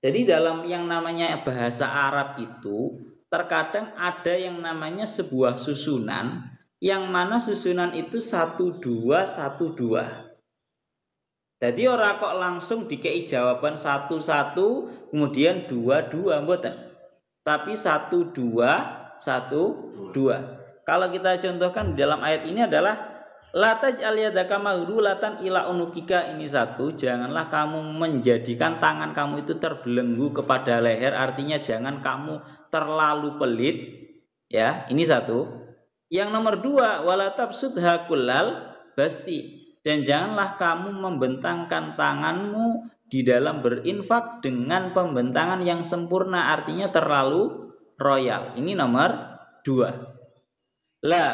Jadi dalam yang namanya bahasa Arab itu terkadang ada yang namanya sebuah susunan, yang mana susunan itu 1 2 1 2. Jadi ora kok langsung dikei jawaban 1 1 kemudian 2 2 mboten. Tapi 1 2 1 2. Kalau kita contohkan di dalam ayat ini adalah la taj'al yadaka maghlulatan ila unukika, ini 1, janganlah kamu menjadikan tangan kamu itu terbelenggu kepada leher, artinya jangan kamu terlalu pelit, ya. Ini 1. Yang nomor 2, wala tabsudha kullal basti, dan janganlah kamu membentangkan tanganmu di dalam berinfak dengan pembentangan yang sempurna, artinya terlalu royal. Ini nomor 2. Lah,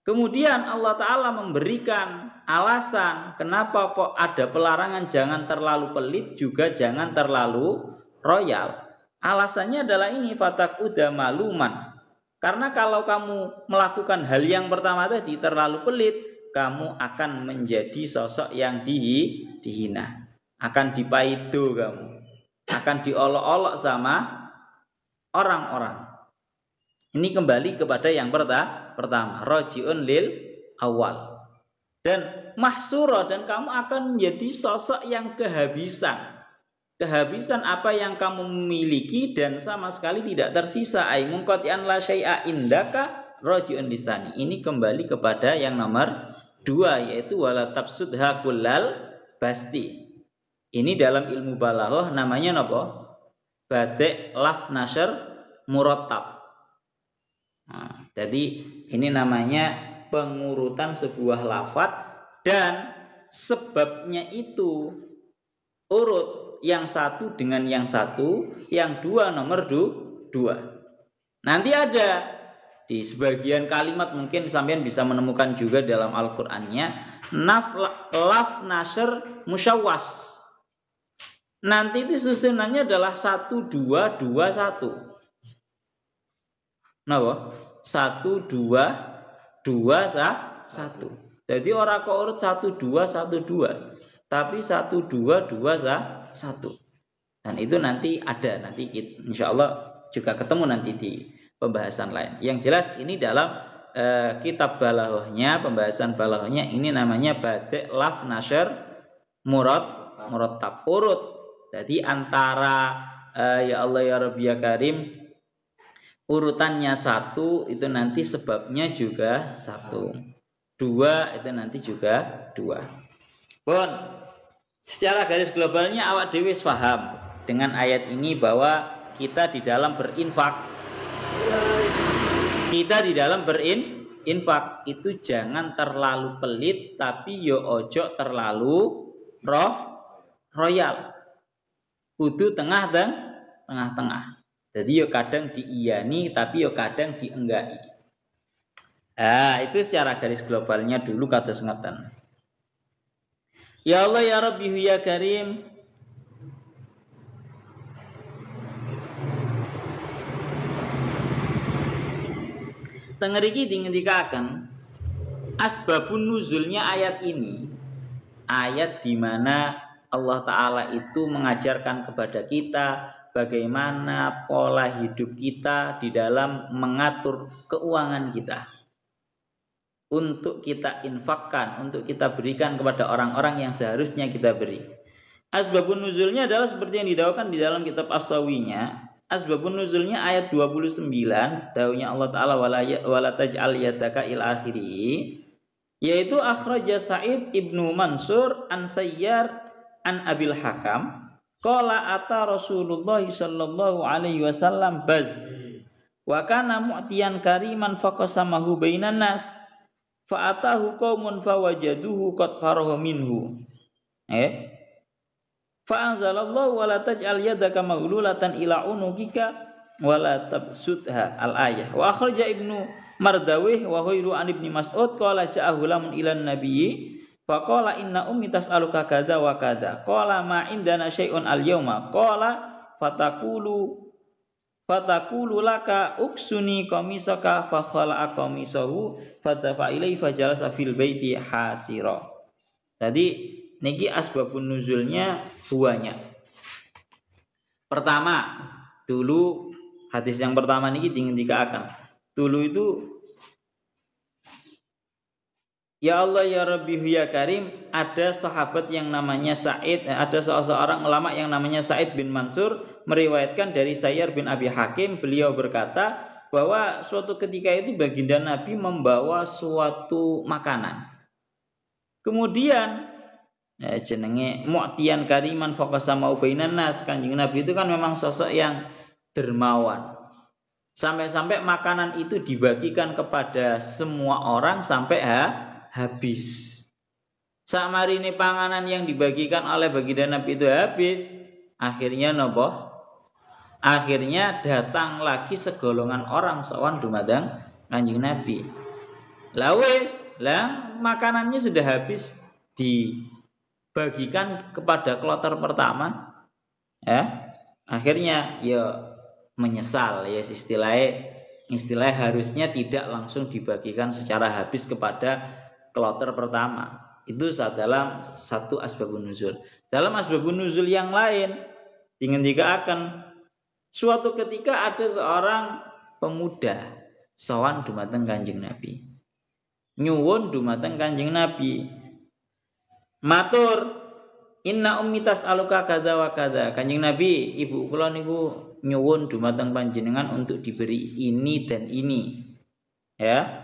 kemudian Allah Ta'ala memberikan alasan kenapa kok ada pelarangan jangan terlalu pelit, juga jangan terlalu royal. Alasannya adalah ini, fatak udah maluman. Karena kalau kamu melakukan hal yang pertama tadi terlalu pelit, kamu akan menjadi sosok yang dihina. Akan dipaido kamu. Akan diolok-olok sama orang-orang. Ini kembali kepada yang pertama, roji'un lil awal. Dan mahsura, dan kamu akan menjadi sosok yang kehabisan. Kehabisan apa yang kamu miliki dan sama sekali tidak tersisa. Ai munqati'an la syai'a indaka roji'un lisani. Ini kembali kepada yang nomor 2, yaitu wala tabsudha kullal basti. Ini dalam ilmu balaghah namanya apa? Badi' laf nashr murattab. Nah, jadi ini namanya pengurutan sebuah lafaz, dan sebabnya itu urut yang 1 dengan yang 1, yang 2 nomor 2. Nanti ada di sebagian kalimat, mungkin sampean bisa menemukan juga dalam Al-Qur'annya, laf nashr musyawwas. Nanti itu susunannya adalah 1 2 2 1. Napa? 1 2 2 1. Jadi ora kok urut 1 2 1 2, tapi 1 2 2 1. Dan itu nanti ada, nanti insyaallah juga ketemu nanti di pembahasan lain. Yang jelas ini dalam kitab balaghahnya, pembahasan balaghahnya ini namanya badi' laf nashr murattab, urut. Jadi antara ya Allah ya Rabbi ya Karim, urutannya 1 itu nanti sebabnya juga 1. 2 itu nanti juga 2. Pun secara garis globalnya awak dhewe wis paham dengan ayat ini bahwa kita di dalam berinfak, itu jangan terlalu pelit, tapi yo ojo terlalu royal. Kudu tengah-tengah. Jadi yo kadang diiyani, tapi yo kadang dienggai. Itu secara garis globalnya dulu kados ngoten. Ya Allah ya Rabbi ya Karim, teng mriki dingendikaken asbabun nuzulnya ayat ini. Ayat di mana Allah Ta'ala itu mengajarkan kepada kita bagaimana pola hidup kita di dalam mengatur keuangan kita. Untuk kita infakkan, untuk kita berikan kepada orang-orang yang seharusnya kita beri. Asbabun nuzulnya adalah seperti yang didakwakan di dalam kitab As-Sawinya. Asbabun nuzulnya ayat 29, dawuhnya Allah Ta'ala wala taj'al yadaka ila akhiri, yaitu akhraja Sa'id ibnu Mansur an Sayyar an Abil Hakam qala ata Rasulullah sallallahu alaihi wasallam baz wa kana mu'tiyan kariman faqasamahu bainan nas fa atahu qaumun fawajaduhu qad faraha minhu fa anzalallahu wala taj'al yadaka maghlulatan ila unukika wala tabsutha al ayah. Wa akhraja Ibnu Mardawih wa ghairu an Ibnu Mas'ud qala ja'ahu lamun ilan nabiyyi faqala inna ummi tas'aluka kadza wa kadza qala ma indana syai'un al yauma qala fatakulu laka uksuni qamisaka fa khala'a qamisahu fadafa ilaihi fajalasa fil baiti hasira. Tadi niki asbabun nuzulnya buahnya. Pertama, dulu hadis yang pertama niki dingendikaken. Dulu itu ya Allah ya Rabbi ya Karim, ada sahabat yang namanya Sa'id, ada seorang ulama yang namanya Sa'id bin Mansur meriwayatkan dari Sayyar bin Abi Hakim, beliau berkata bahwa suatu ketika itu baginda Nabi membawa suatu makanan. Kemudian jenenge mu'tiyan kariman faqasama bainan nas, Kanjeng Nabi itu kan memang sosok yang dermawan. Sampai-sampai makanan itu dibagikan kepada semua orang sampai habis. Sakmarine panganan yang dibagikan oleh baginda Nabi itu habis, akhirnya nopo? Akhirnya datang lagi segolongan orang sowan dumateng Kanjeng Nabi. Lah wis, lah makanannya sudah habis dibagikan kepada kloter pertama. Akhirnya ya menyesal ya istilah harusnya tidak langsung dibagikan secara habis kepada kloter pertama. Itu dalam satu asbabun nuzul. Dalam asbabun nuzul yang lain dingendikaken suatu ketika ada seorang pemuda sowan dumateng Kanjeng Nabi. Nyuwun dumateng Kanjeng Nabi. Matur, inna ummi tas'aluka kadza wa kadza. Kanjeng Nabi, ibu kula niku nyuwun dumateng panjenengan untuk diberi ini dan ini. Ya.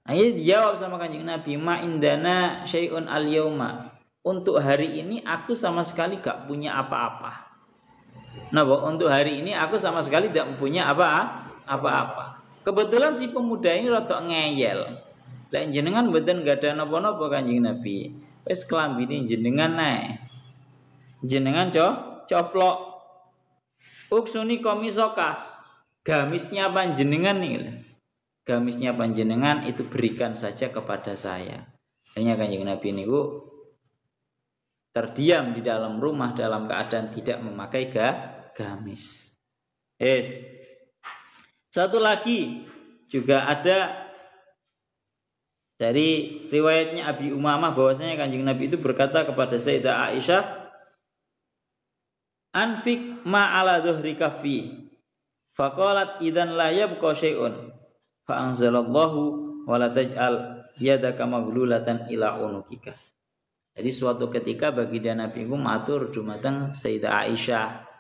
Akhirnya dijawab sama Kanjeng Nabi, ma indana syai'un al yauma. Untuk hari ini aku sama sekali gak punya apa-apa. Nah, untuk hari ini aku sama sekali tidak punya apa-apa. Kebetulan si pemuda ini rotok ngeyel. Lah jenengan mboten gak ada napa-napa Kanjeng Nabi. Wis klambine jenengan nae. Jenengan coplok. Uksuni komisoka. Gamisnya panjenengan nih. Gamisnya panjenengan itu berikan saja kepada saya. Hanya Kanjeng Nabi niku terdiam di dalam rumah dalam keadaan tidak memakai gamis. Satu lagi juga ada dari riwayatnya Abi Umamah bahwasanya Kanjeng Nabi itu berkata kepada Sayyidah Aisyah, anfik ma ala dhuhri kaffi. Faqalat idzan la yabqa syai'un. Fa anzalallahu wala taj'al yadaka maghlulatan ila unukika. Jadi suatu ketika baginda Nabi ku matur dumateng Sayyidah Aisyah.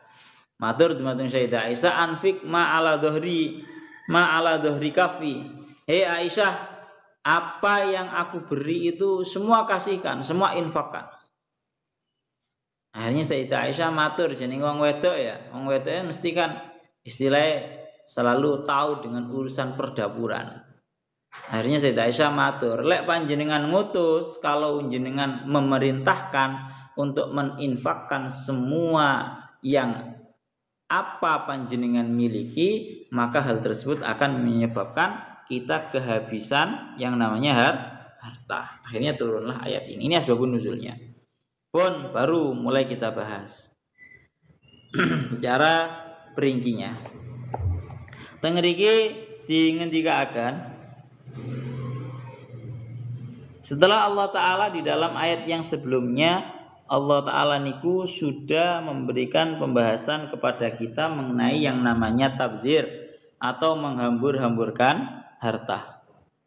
Matur dumateng Sayyidah Aisyah, anfik ma ala dhuhri kaffi. Hei Aisyah, apa yang aku beri itu semua kasihkan, semua infakkan. Akhirnya Sayyidah Aisyah matur, jeneng wong wedok ya. Wong wedok mesti kan istilahnya selalu tahu dengan urusan perdapuran. Akhirnya Sayyidah Aisyah matur, lek panjenengan ngutus, kalau jenengan memerintahkan untuk meninfakkan semua yang apa panjenengan miliki, maka hal tersebut akan menyebabkan kita kehabisan yang namanya harta. Akhirnya turunlah ayat ini. Ini asbabun nuzulnya. Pun baru mulai kita bahas secara perincinya. Teng mriki dingendikaken Setelah Allah Ta'ala di dalam ayat yang sebelumnya, Allah Ta'ala niku sudah memberikan pembahasan kepada kita mengenai yang namanya tabdzir atau menghambur-hamburkan harta.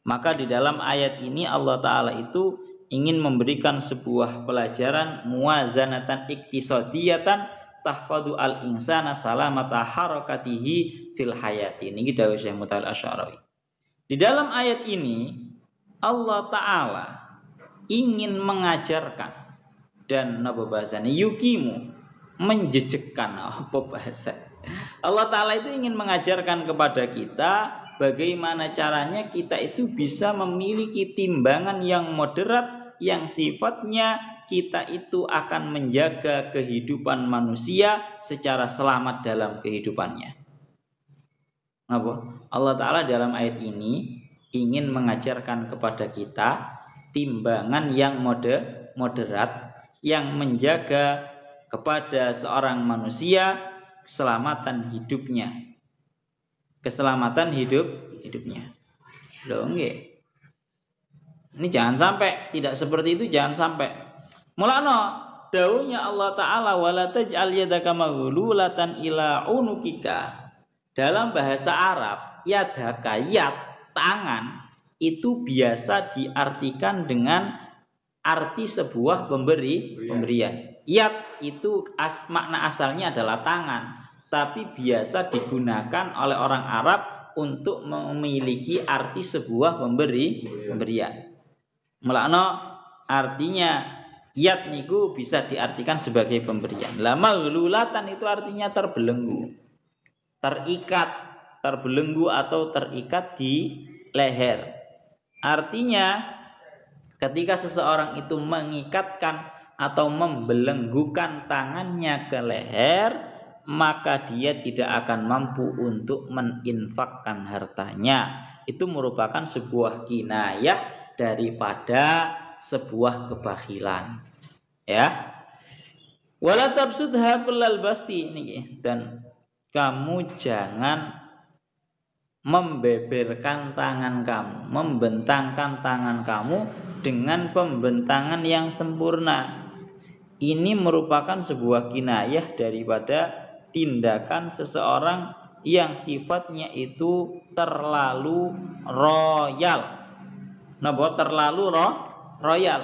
Maka di dalam ayat ini Allah Ta'ala itu ingin memberikan sebuah pelajaran muwazanatan iktisadiyatan tahfadu al-insana salamata harakatihi fil hayati. Ini dawuh Syekh Mutawalli Asy'arawi. Di dalam ayat ini Allah Ta'ala ingin mengajarkan dan napa bahasanya yukimu menjejekkan apa bahasa Allah Ta'ala itu ingin mengajarkan kepada kita bagaimana caranya kita itu bisa memiliki timbangan yang moderat yang sifatnya kita itu akan menjaga kehidupan manusia secara selamat dalam kehidupannya. Apa? Allah Ta'ala dalam ayat ini ingin mengajarkan kepada kita timbangan yang moderat yang menjaga kepada seorang manusia keselamatan hidupnya. Keselamatan hidupnya. Loh nggih. Ini jangan sampai tidak seperti itu, jangan sampai. Mulane dawuhnya Allah Ta'ala wala taj'al yadaka maghlulatan ila unukika. Dalam bahasa Arab, yadaka yad tangan itu biasa diartikan dengan arti sebuah pemberian. Yad itu makna asalnya adalah tangan, tapi biasa digunakan oleh orang Arab untuk memiliki arti sebuah pemberian. Mulakno artinya yad niku bisa diartikan sebagai pemberian. Lah maghlulatan itu artinya terbelenggu, terikat, terbelenggu atau terikat di leher. Artinya ketika seseorang itu mengikatkan atau membelenggukan tangannya ke leher, maka dia tidak akan mampu untuk meninfakkan hartanya. Itu merupakan sebuah kinayah daripada sebuah kebakhilan. Ya. Wala tabsudha kullal basti ini, dan kamu jangan membeberkan tangan kamu, membentangkan tangan kamu dengan pembentangan yang sempurna. Ini merupakan sebuah kinayah daripada tindakan seseorang yang sifatnya itu terlalu royal. Napa terlalu royal?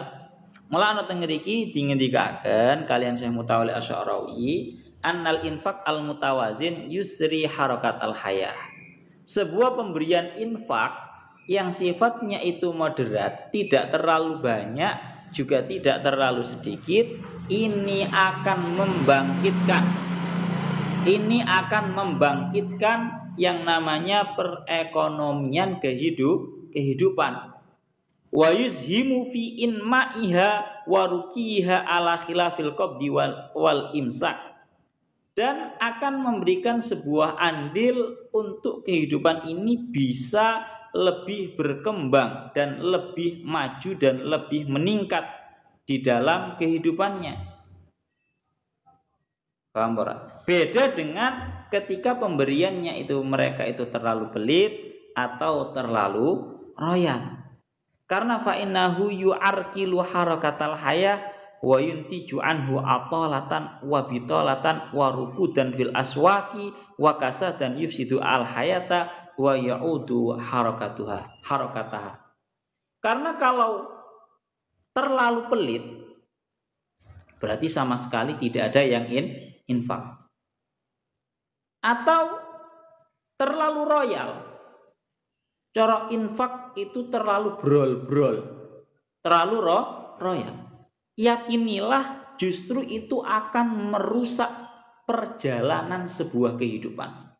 Mulane teng mriki dingendikaken kalian Syekh Mutawalli Asy'arawi, annal infaq al mutawazin yusri harakatal hayah. Sebuah pemberian infak yang sifatnya itu moderat, tidak terlalu banyak, juga tidak terlalu sedikit, ini akan membangkitkan yang namanya perekonomian kehidupan. Wa yuzhimu fi inma'iha wa rukiha ala khilafil qabdi wal imsak. Dan akan memberikan sebuah andil untuk kehidupan ini bisa lebih berkembang dan lebih maju dan lebih meningkat di dalam kehidupannya. Paham ora? Beda dengan ketika pemberiannya itu mereka itu terlalu pelit atau terlalu royal. Karena fa innahu yu'arkilu harakatal hayah wa yuntiju anhu atalatan wa bitalatan wa rukudan fil aswaqi wa kasadan yufsidu al hayata wa ya'udu harakataha. Karena kalau terlalu pelit berarti sama sekali tidak ada yang infak. Atau terlalu royal. Cara infak itu terlalu brol-brol. Terlalu royal. Yakinilah justru itu akan merusak perjalanan sebuah kehidupan.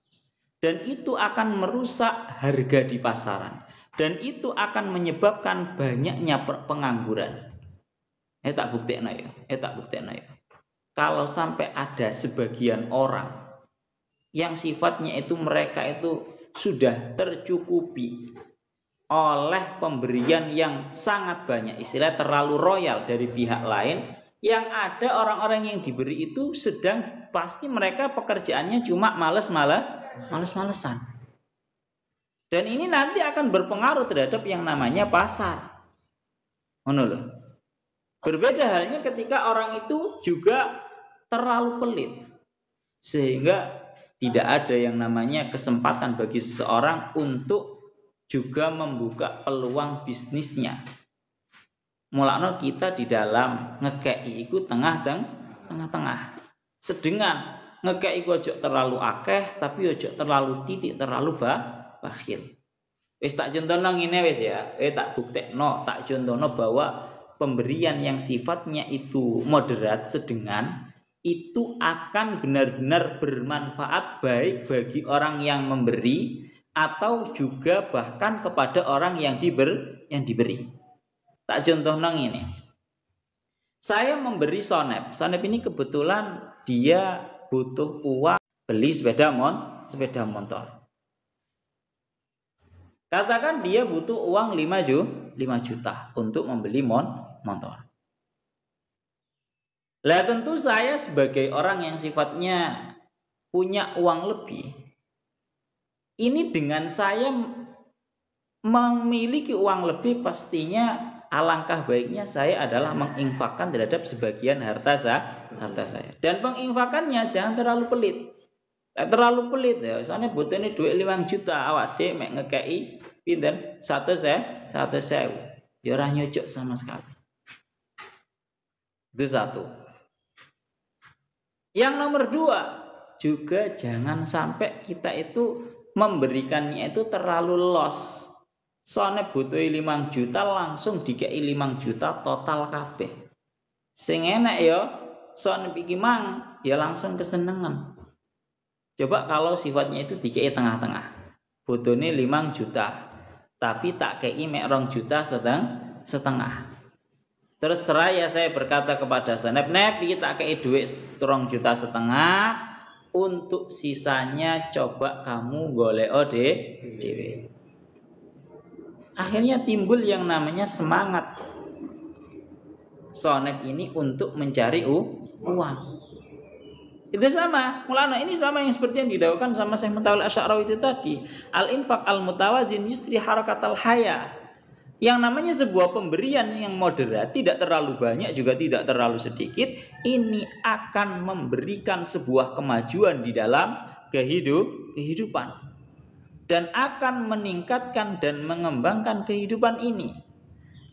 Dan itu akan merusak harga di pasaran. Dan itu akan menyebabkan banyaknya pengangguran. Tak buktekno ya. Kalau sampai ada sebagian orang yang sifatnya itu mereka itu sudah tercukupi oleh pemberian yang sangat banyak, istilah terlalu royal dari pihak lain, yang ada orang-orang yang diberi itu sedang pasti mereka pekerjaannya cuma males-malesan. Dan ini nanti akan berpengaruh terhadap yang namanya pasar. Ngono lho. Berbeda halnya ketika orang itu juga terlalu pelit, sehingga tidak ada yang namanya kesempatan bagi seseorang untuk juga membuka peluang bisnisnya. Mulakno kita di dalam ngekei iku tengah-tengah. Sedengan ngekei iku ojo terlalu akeh, tapi ojo terlalu titik, terlalu bakhil. Wis tak contohno ngene wis ya, tak buktekno, tak contohno bahwa pemberian yang sifatnya itu moderat, sedengan, itu akan benar-benar bermanfaat baik bagi orang yang memberi atau juga bahkan kepada orang yang diberi. Tak contohno ngene. Saya memberi Sonep. Sonep ini kebetulan dia butuh uang beli sepeda motor. Katakan dia butuh uang 5 juta untuk membeli motor. Lah tentu saya sebagai orang yang sifatnya punya uang lebih, ini dengan saya memiliki uang lebih, pastinya alangkah baiknya saya adalah menginfakkan terhadap sebagian harta saya. Dan penginfakannya jangan terlalu pelit. Terlalu pelit ya, soalnya butuhnya duit 5 juta, awak deh mek ngekei pinten 100.000, ya ora nyocok sama sekali. Itu satu. Yang nomor 2, juga jangan sampai kita itu memberikannya itu terlalu loss. Soalnya butuh 5 juta langsung dikei 5 juta total kabeh. Sing enak ya, soalnya pikir mang ya langsung kesenengan. Coba kalau sifatnya itu dikei tengah-tengah. Butuhnya 5 juta. Tapi tak kei mek 2 juta setengah. Terus seraya saya berkata kepada Sanep, Nep, kita kei duit 2 juta setengah, untuk sisanya coba kamu goleo dhewe. Akhirnya timbul yang namanya semangat Sonep ini untuk mencari uang. Itu sama, mulana ini sama yang seperti yang didakwakan sama Syekh Mutawalli Asy'arawi itu tadi. Al-infaq al-mutawazin yusri harakatal haya. Yang namanya sebuah pemberian yang moderat, tidak terlalu banyak juga tidak terlalu sedikit, ini akan memberikan sebuah kemajuan di dalam kehidupan dan akan meningkatkan dan mengembangkan kehidupan ini.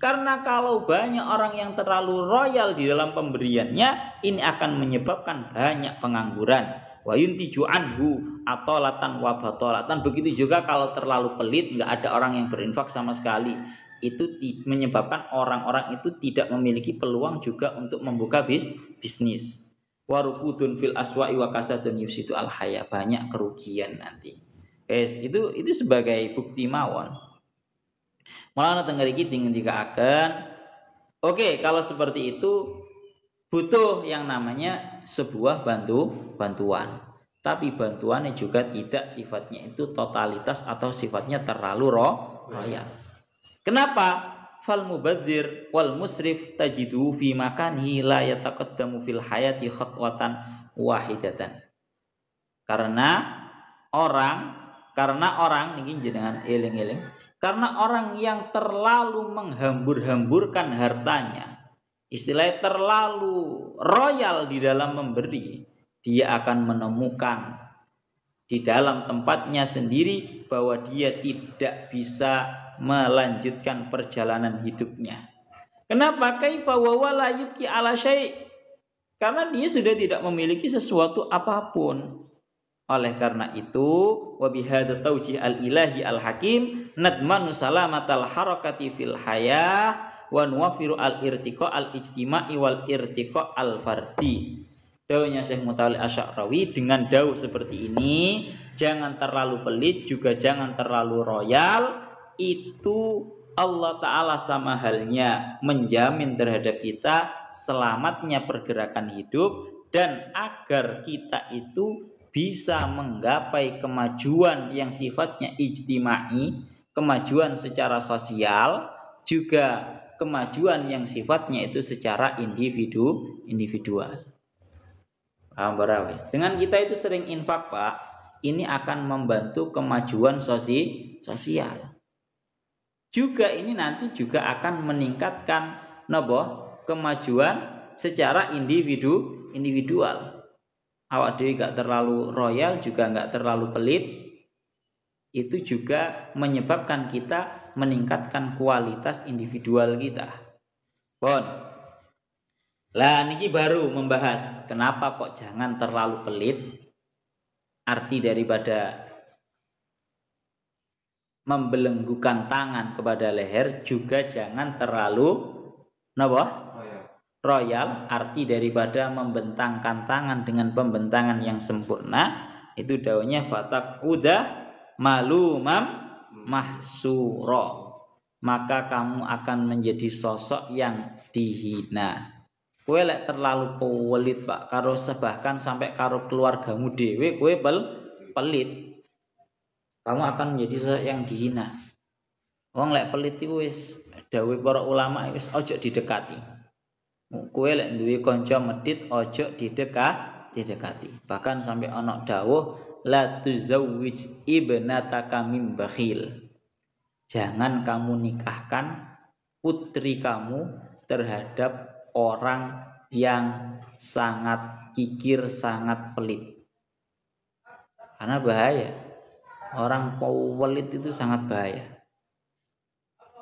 Karena kalau banyak orang yang terlalu royal di dalam pemberiannya, ini akan menyebabkan banyak pengangguran. Wa yuntiju anhu atolatan wa batolatan. Begitu juga kalau terlalu pelit, nggak ada orang yang berinfak sama sekali. Itu menyebabkan orang-orang itu tidak memiliki peluang juga untuk membuka bisnis. Warukudun fil aswa'i wa kasadun yufsidu al haya. Banyak kerugian nanti. Itu sebagai bukti mawon. Malah tengger iki ngendikaken, oke, kalau seperti itu butuh yang namanya sebuah bantuan. Tapi bantuannya juga tidak sifatnya itu totalitas atau sifatnya terlalu royal. Kenapa? Fal mubadzir wal musrif tajidu fi makanihi la yataqaddamu fil hayati khatwatan wahidatan. Karena orang niki jenengan eling-eling, karena orang yang terlalu menghambur-hamburkan hartanya, istilahnya terlalu royal di dalam memberi, dia akan menemukan di dalam tempatnya sendiri bahwa dia tidak bisa melanjutkan perjalanan hidupnya. Kenapa? Kaifa wa wala yubki ala syai'? Karena dia sudah tidak memiliki sesuatu apapun. Oleh karena itu, wa bihadza tawjih al-ilahi al-hakim nadmanu salamatal harakati fil hayah wa nuwaffiru al-irtiqa al-ijtima'i wal irtiqa al-fardi. Dawuhnya Syekh Mutawalli Asy'arawi, dengan dawuh seperti ini, jangan terlalu pelit juga jangan terlalu royal, itu Allah Ta'ala sama halnya menjamin terhadap kita selamatnya pergerakan hidup dan agar kita itu bisa menggapai kemajuan yang sifatnya ijtimai, kemajuan secara sosial, juga kemajuan yang sifatnya itu secara individual. Paham barawi? Dengan kita itu sering infak, Pak, ini akan membantu kemajuan sosial. juga ini nanti juga akan meningkatkan kemajuan secara individual. Awak dhewe gak terlalu royal juga gak terlalu pelit, itu juga menyebabkan kita meningkatkan kualitas individual kita. Bon. Lah niki baru membahas kenapa kok jangan terlalu pelit. Arti daripada membelenggukan tangan kepada leher juga jangan terlalu royal. Arti daripada membentangkan tangan dengan pembentangan yang sempurna itu daunnya fatak udah malumam mahsuro, maka kamu akan menjadi sosok yang dihina. Kowe lek terlalu pelit Pak karo bahkan sampai karo keluargamu dhewe kowe pelit, kamu akan menjadi sosok yang dihina. Wong lek pelit iku wis dawuh para ulama wis ojo didekati. Kowe lek duwe kanca medhit ojo didekati. Bahkan sampai ana dawuh la tuzawwij ibnataka mim bakhil. Jangan kamu nikahkan putri kamu terhadap orang yang sangat kikir, sangat pelit. Karena bahaya. Orang pelit itu sangat bahaya.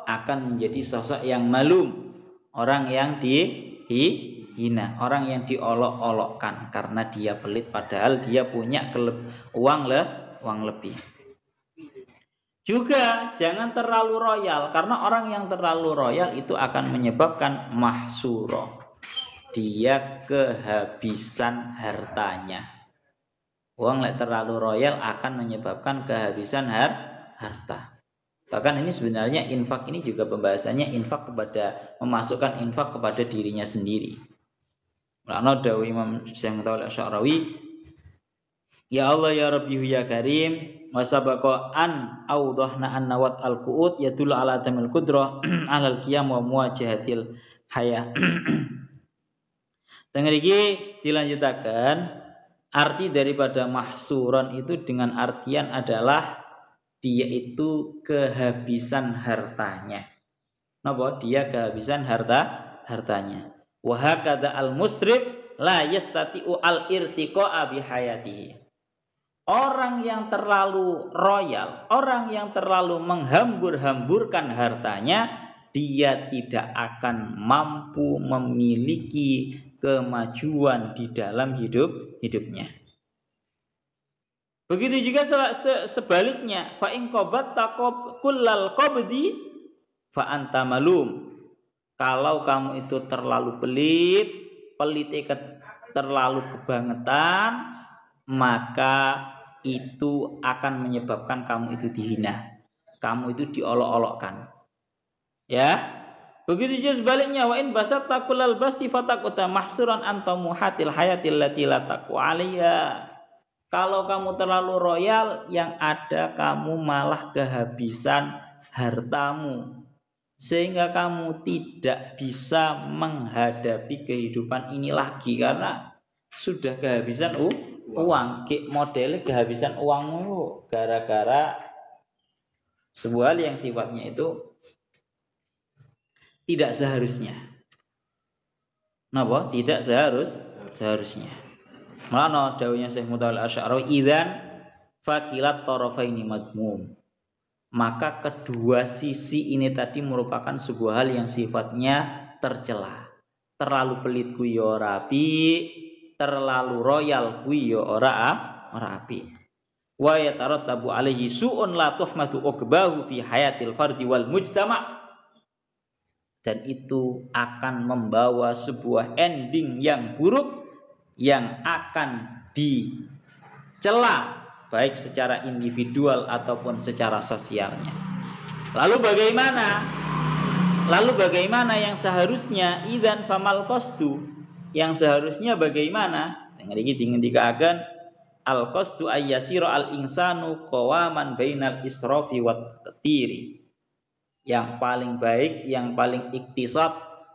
Akan menjadi sosok yang malum, orang yang dihina, orang yang diolok-olokkan karena dia pelit padahal dia punya uang lebih. Juga jangan terlalu royal, karena orang yang terlalu royal itu akan menyebabkan mahsuro. Dia kehabisan hartanya. Uang lek terlalu royal akan menyebabkan kehabisan harta. Bahkan ini sebenarnya infak ini juga pembahasannya infak kepada memasukkan infak kepada dirinya sendiri. Lana dawuh Imam Syekh Mutawalli Asy'arawi, ya Allah ya Rabbi ya Karim, wa sabaqa an awdahna an nawat al-qu'ud yadullu ala tamil qudrah alal qiyam wa muwajahatil hayah. Tengah iki dilanjutaken. Arti daripada mahsuron itu dengan artian adalah dia itu kehabisan hartanya. Napa? Dia kehabisan hartanya. Wa hakadha al-musrif la yastati'u al-irtiqa'a bi hayatihi. Orang yang terlalu royal, orang yang terlalu menghambur-hamburkan hartanya, dia tidak akan mampu memiliki kemajuan di dalam hidupnya. Begitu juga sebaliknya, fa in qabatta kullal qabdi fa anta malum. Kalau kamu itu terlalu pelit terlalu kebangetan, maka itu akan menyebabkan kamu itu dihina. Kamu itu diolok-olokkan. Ya. Begitu juga sebaliknya, wa in basatta kullal basti fataquta mahsuran anta muhatil hayatil lati la taqwa 'alaiha. Kalau kamu terlalu royal, yang ada kamu malah kehabisan hartamu sehingga kamu tidak bisa menghadapi kehidupan ini lagi karena sudah kehabisan uang. Modelnya kehabisan uangmu gara-gara sebuah hal yang sifatnya itu tidak seharusnya. Napa? Tidak seharusnya. Mulane dawuhnya Syekh Mutawalli Asy'arawi, idzan fakilat tarafaini madmum. Maka kedua sisi ini tadi merupakan sebuah hal yang sifatnya tercela. Terlalu pelit kuwi ya ora apik, terlalu royal kuwi ya ora apik. Wa yatarattabu alaihi su'un la tuhmadu uqbahu fi hayatil fardi wal mujtama'. Dan itu akan membawa sebuah ending yang buruk yang akan dicela baik secara individual ataupun secara sosialnya. Lalu bagaimana yang seharusnya idzan famal qasdu? Yang seharusnya bagaimana? Ngriki dingendikaken al qasdu ayyasira al insanu qawaman bainal israfi wat tatiri. Yang paling baik, yang paling iktisab,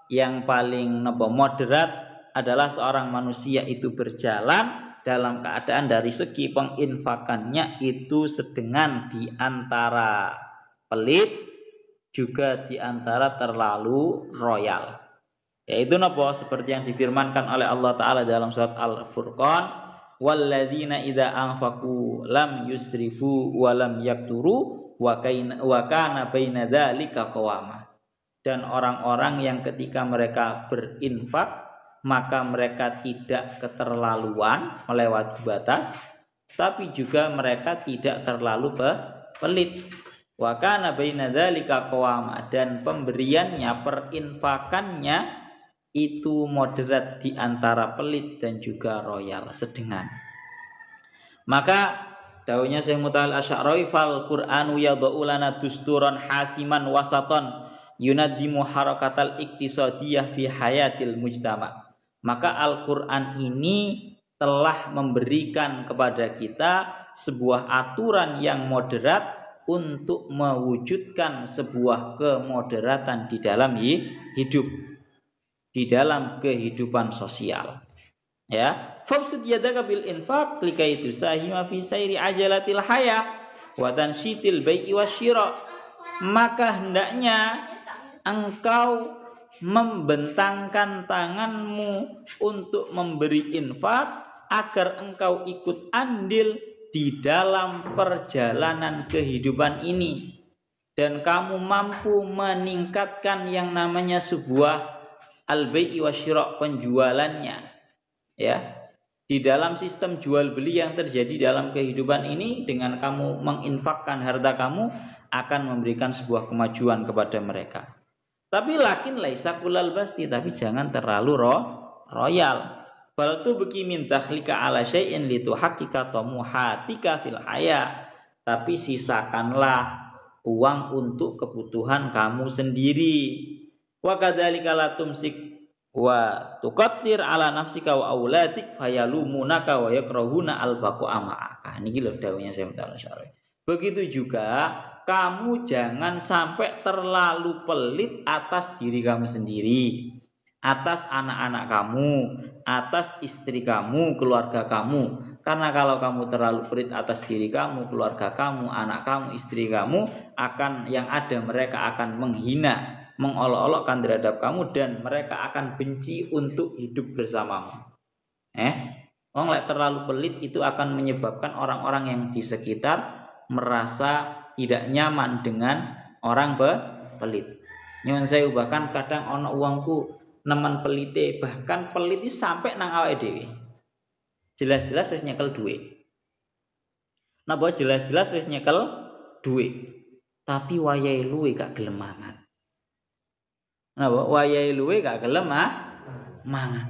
yang paling moderat adalah seorang manusia itu berjalan dalam keadaan dari segi penginfakannya itu sedengan di antara pelit juga di antara terlalu royal. Yaitu napa? Seperti yang difirmankan oleh Allah Ta'ala dalam surat Al-Furqan, walladzina idza anfaqu lam yusrifu wa lam yakturu wa kana baina dzalika qawama. Dan orang-orang yang ketika mereka berinfak maka mereka tidak keterlaluan melewati batas, tapi juga mereka tidak terlalu pelit. Wa kana baina dzalika qawama, dan pemberiannya, perinfakannya itu moderat di antara pelit dan juga royal, sedengan. Maka dawuhnya Syekh Mutahal Asy'ari, fal Qur'anu yad'u lana dusturan hasiman wasatan yunaddimu harakatal iktisadiyah fi hayatil mujtama. Maka Al-Qur'an ini telah memberikan kepada kita sebuah aturan yang moderat untuk mewujudkan sebuah kemoderatan di dalam hidup, di dalam kehidupan sosial. Ya, fabsud yadaka bil infaq likai tusahima fi sayri ajalatil haya wa tansyitil bai'i wasyira. Maka hendaknya engkau membentangkan tanganmu untuk memberi infak agar engkau ikut andil di dalam perjalanan kehidupan ini, dan kamu mampu meningkatkan yang namanya sebuah al-bai'i wasyira, penjualannya, ya, di dalam sistem jual beli yang terjadi dalam kehidupan ini. Dengan kamu menginfakkan harta kamu akan memberikan sebuah kemajuan kepada mereka. Tapi lakin laisa kulal basti, tapi jangan terlalu royal. Bal tu beki min takhlika ala syai'in lituhaqqika tamuhatika fil haya. Tapi sisakanlah uang untuk kebutuhan kamu sendiri. Wa kadzalika la tumsik wa tuqattir ala nafsika wa auladik fayalumunaka wa yakrahuna albaqa ma'aka. Niki lho dawuhnya Syekh Mutahal Asy'ari. Begitu juga kamu jangan sampai terlalu pelit atas diri kamu sendiri, atas anak-anak kamu, atas istri kamu, keluarga kamu. Karena kalau kamu terlalu pelit atas diri kamu, keluarga kamu, anak kamu, istri kamu, akan yang ada mereka akan menghina, mengolok-olokkan terhadap kamu, dan mereka akan benci untuk hidup bersamamu. Orang yang terlalu pelit itu akan menyebabkan orang-orang yang di sekitar merasa tidak nyaman dengan orang pelit. Nyuwun sewu, bahkan kadang ana uangku nemen pelite, bahkan pelit sampai nang awake dhewe. Jelas-jelas wis nyekel dhuwit. Napa jelas-jelas wis nyekel dhuwit, tapi wayahe luwe gak gelem mangan. Napa wayahe luwe gak gelem mangan.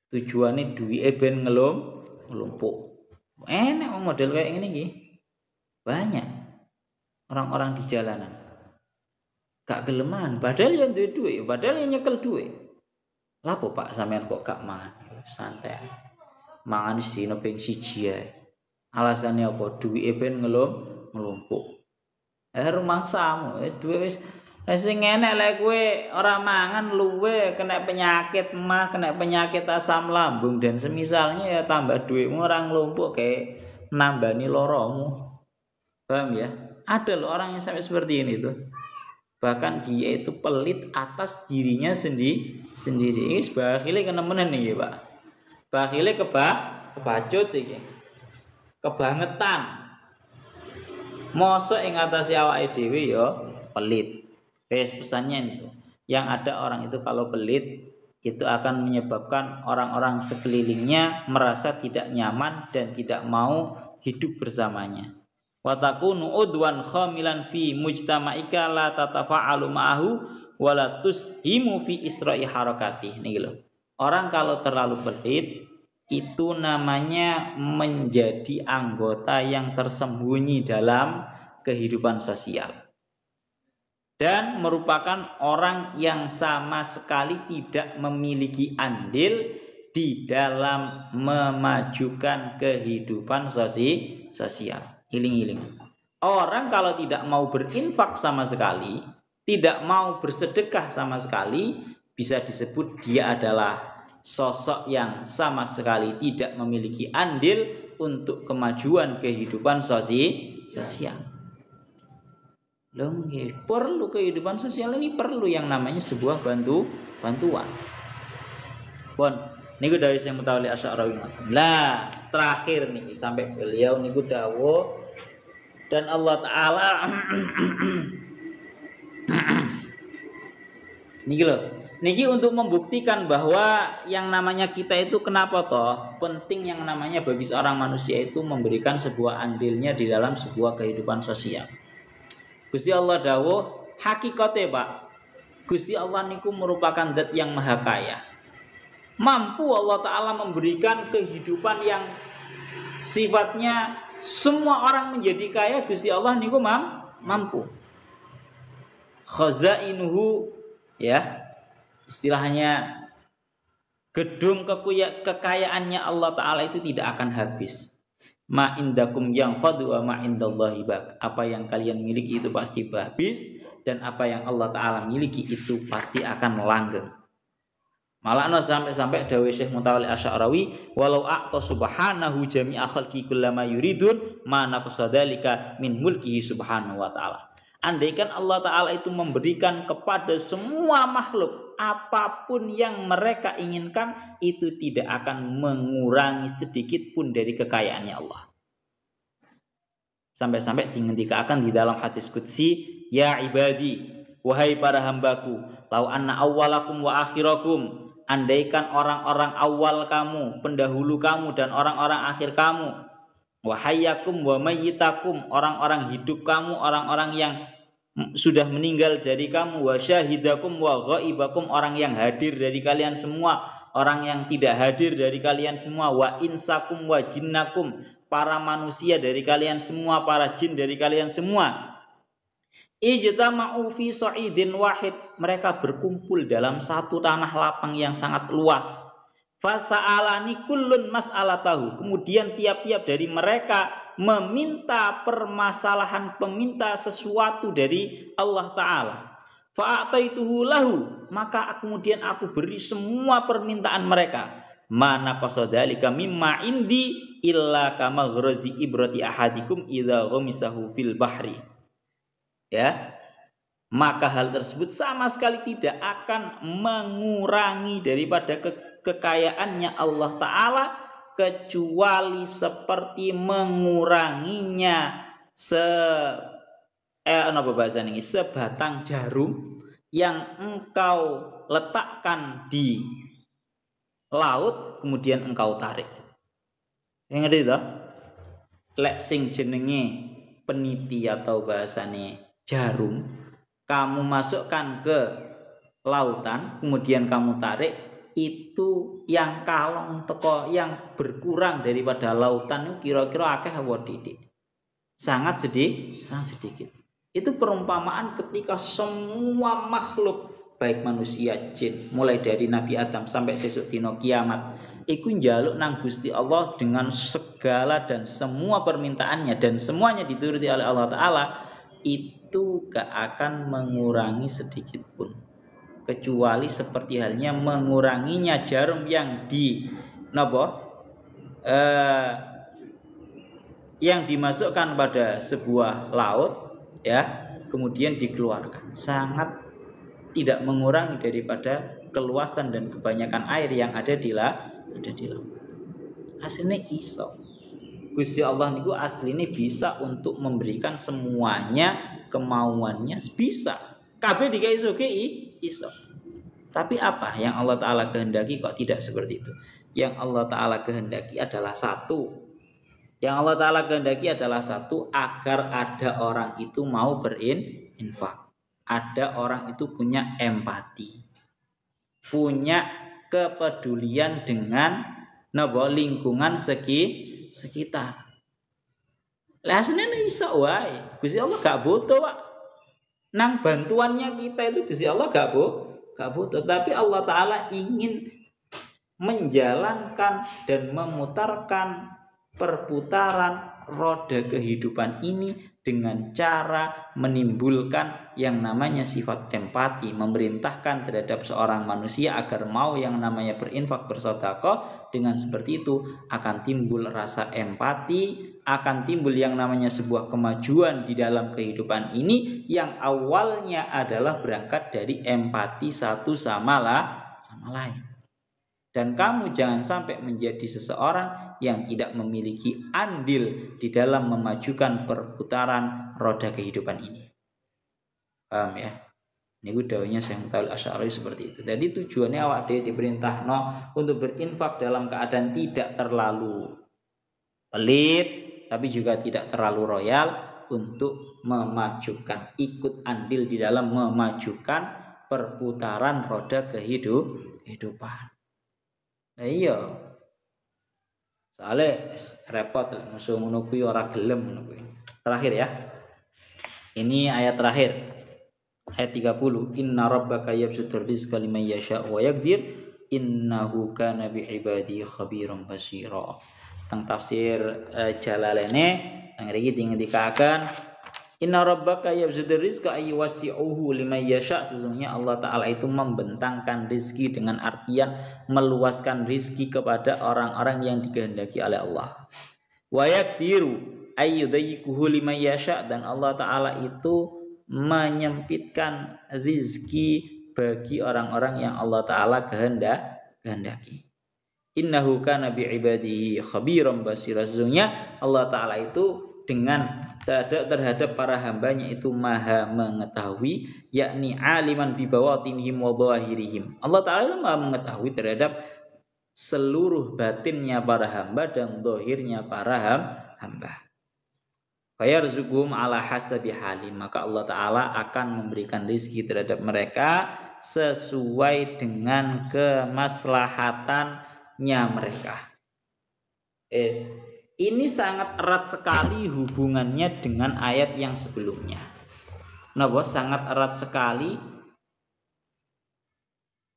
Tujuane duwike ben ngelumpuk. Enak model kayak gini iki. Banyak orang-orang di jalanan gak geleman, padahal yang duwe duit, padahal yang nyekel duit. Lapo Pak sampean kok gak mangan? Santai. Mangan sino ping siji ae. Alasane apa? Duwike ben ngelumpuk. Rumangsamu, duwe wis sing enek lek kowe ora mangan luwe kena penyakit kena penyakit asam lambung dan semisalnya, ya tambah duitmu ora nglumpuk kayak nambani loromu. Paham ya? Ada loh orang yang sampai seperti ini tuh. Bahkan dia itu pelit atas dirinya sendiri. Ini sebakhile kenemenan nih Pak. Bakhile kebacut iki. Kebangetan. Mosok ing atase awake dhewe ya pelit. Pesannya itu. Yang ada orang itu kalau pelit itu akan menyebabkan orang-orang sekelilingnya merasa tidak nyaman dan tidak mau hidup bersamanya. Wa takunu udwan khamilan fi mujtama'ika la tatafa'alu ma'ahu wa la tushimu fi isra'i harakatih. Nih lho. Orang kalau terlalu pelit itu namanya menjadi anggota yang tersembunyi dalam kehidupan sosial. Dan merupakan orang yang sama sekali tidak memiliki andil di dalam memajukan kehidupan sosial. Iling-iling. Orang kalau tidak mau berinfak sama sekali, tidak mau bersedekah sama sekali, bisa disebut dia adalah sosok yang sama sekali tidak memiliki andil untuk kemajuan kehidupan sosial. Lho nggih, perlu kehidupan sosial ini perlu yang namanya sebuah bantuan. Pun niku dari Syekh Mutawalli Asy'arawi. Lah, terakhir nih sampai beliau niku dawuh dan Allah taala niki untuk membuktikan bahwa yang namanya kita itu kenapa toh penting yang namanya bagi seorang manusia itu memberikan sebuah andilnya di dalam sebuah kehidupan sosial. Gusti Allah dawuh hakikate Pak. Gusti Allah niku merupakan zat yang maha kaya. Mampu Allah taala memberikan kehidupan yang sifatnya semua orang menjadi kaya. Gusti Allah niku mampu. Khazainuhu ya. Istilahnya gedung kekayaannya Allah taala itu tidak akan habis. Ma indakum yanfadu wa ma indallahi baq. Apa yang kalian miliki itu pasti habis dan apa yang Allah taala miliki itu pasti akan langgeng. Malakna sampai dawuh Syekh Mutawalli Asy'arawi, walau a'ta subhanahu jami'a khalqi kullama yuridun ma naqsadalika min mulkihi subhanahu wa ta'ala. Andaikan Allah taala itu memberikan kepada semua makhluk apapun yang mereka inginkan, itu tidak akan mengurangi sedikit pun dari kekayaannya Allah. Sampai-sampai dingendikakan di dalam hadis qudsi, ya ibadi, wahai para hambaku, lau anna awwalakum wa akhirakum, andaikan orang-orang awal kamu, pendahulu kamu dan orang-orang akhir kamu, wahayyakum wa mayyitakum, orang-orang hidup kamu, orang-orang yang sudah meninggal dari kamu, wa syahidakum wa ghaibakum, orang yang hadir dari kalian semua, orang yang tidak hadir dari kalian semua, wa insakum wa jinnakum, para manusia dari kalian semua, para jin dari kalian semua, ijtama'u fi sa'idin wahid, mereka berkumpul dalam satu tanah lapang yang sangat luas. Fasa'alani kullun mas'alatahu, kemudian tiap-tiap dari mereka meminta permasalahan, meminta sesuatu dari Allah Ta'ala. Fa'ataituhu lahu, maka kemudian aku beri semua permintaan mereka. Mana qasadalika mimma indi illa kama ghrazi ibrati ahadikum idza ghamisahu fil bahri. Ya, maka hal tersebut sama sekali tidak akan mengurangi daripada kekayaannya Allah Ta'ala, kecuali seperti menguranginya sebatang jarum yang engkau letakkan di laut kemudian engkau tarik. Yang ngerti toh? Lek sing jenenge peniti atau bahasane jarum kamu masukkan ke lautan kemudian kamu tarik, itu yang kalong teko yang berkurang daripada lautan itu kira-kira akeh apa titik? Sangat sedikit. Itu perumpamaan ketika semua makhluk baik manusia, jin, mulai dari Nabi Adam sampai sesuk dina kiamat, iku njaluk nang Gusti Allah dengan segala dan semua permintaannya dan semuanya dituruti oleh Allah Ta'ala, itu gak akan mengurangi sedikit pun, kecuali seperti halnya menguranginya jarum yang yang dimasukkan pada sebuah laut, ya, kemudian dikeluarkan, sangat tidak mengurangi daripada keluasan dan kebanyakan air yang ada di laut. Aslinya iso. Gusti Allah niku aslinya bisa untuk memberikan semuanya kemauannya, bisa. Kabeh dikai suge iso. Tapi apa yang Allah Ta'ala kehendaki kok tidak seperti itu? Yang Allah Ta'ala kehendaki adalah satu. Yang Allah Ta'ala kehendaki adalah satu, agar ada orang itu mau berinfak. Ada orang itu punya empati, punya kepedulian dengan lingkungan sekitar. Lah senene iso wae. Gusti Allah gak butuh, Pak. Nang bantuannya kita itu Gusti Allah gak butuh, tapi Allah Ta'ala ingin menjalankan dan memutarkan perputaran roda kehidupan ini dengan cara menimbulkan yang namanya sifat empati, memerintahkan terhadap seorang manusia agar mau yang namanya berinfak, bersedekah. Dengan seperti itu akan timbul rasa empati, akan timbul yang namanya sebuah kemajuan di dalam kehidupan ini yang awalnya adalah berangkat dari empati satu sama lain. Dan kamu jangan sampai menjadi seseorang yang tidak memiliki andil di dalam memajukan perputaran roda kehidupan ini. Paham ya? Ini dawuhnya Syekh Mutawalli Asy'ari seperti itu. Jadi tujuannya awak dhewe diperintahno untuk berinfak dalam keadaan tidak terlalu pelit, tapi juga tidak terlalu royal, untuk memajukan, ikut andil di dalam memajukan perputaran roda kehidupan. Nah iya, soalnya repot musuh ngono kuwi ora gelem ngono kuwi. Terakhir ya. Ini ayat terakhir. Ayat 30. Inna rabbaka yabsutur rizqa liman yasha' wa yaqdir innahu kana bi ibadihi khabiran basira. Teng tafsir Jalalaine teng mriki ngendikaken Inna rabbaka yabsutur rizqa ay wasi'uhu liman yasha'. Sesungguhnya Allah Ta'ala itu membentangkan rizki dengan artian meluaskan rizki kepada orang-orang yang dikehendaki oleh Allah. Wa yaqdiru ay yudayyiquhu liman yasha'. Dan Allah Ta'ala itu menyempitkan rizki bagi orang-orang yang Allah Ta'ala kehendaki. Innahu kana bi ibadihi khabiran basira. Sesungguhnya Allah Ta'ala itu dengan terhadap para hambanya itu maha mengetahui, yakni aliman bi bawatinihim wa dhahirihim. Allah Ta'ala itu maha mengetahui terhadap seluruh batinnya para hamba dan zahirnya para hamba. Fayarzuqhum ala hasabi halim. Maka Allah Ta'ala akan memberikan rezeki terhadap mereka sesuai dengan kemaslahatannya mereka. Ini sangat erat sekali hubungannya dengan ayat yang sebelumnya. Nah, bos, sangat erat sekali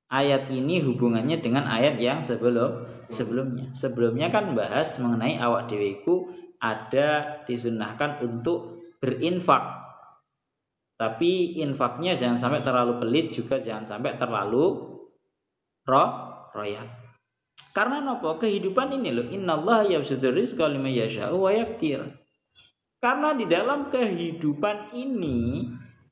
ayat ini hubungannya dengan ayat yang sebelumnya. Sebelumnya kan bahas mengenai awak deweku ada disunnahkan untuk berinfak. Tapi infaknya jangan sampai terlalu pelit, juga jangan sampai terlalu royal. Karena nopo kehidupan ini loh, innallaha yabsutur rizqa liman yasha'u wa yaqdir. Karena di dalam kehidupan ini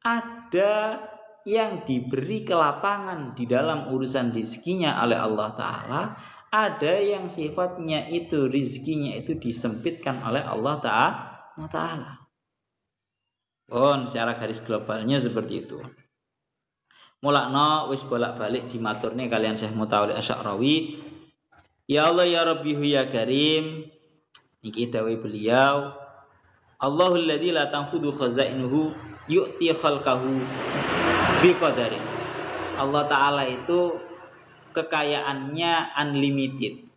ada yang diberi kelapangan di dalam urusan rizkinya oleh Allah Ta'ala, ada yang sifatnya itu rizkinya itu disempitkan oleh Allah Ta'ala. Secara garis globalnya seperti itu. Mulakno wis bolak-balik dimaturne kalian Syekh Mutawalli Asy'ari. Ya Allah ya Rabbi ya Karim. Niki dawuh beliau, Allahul ladzi la tanfudu khazainuhu yu'ti khalqahu biqadari. Allah Ta'ala itu kekayaannya unlimited.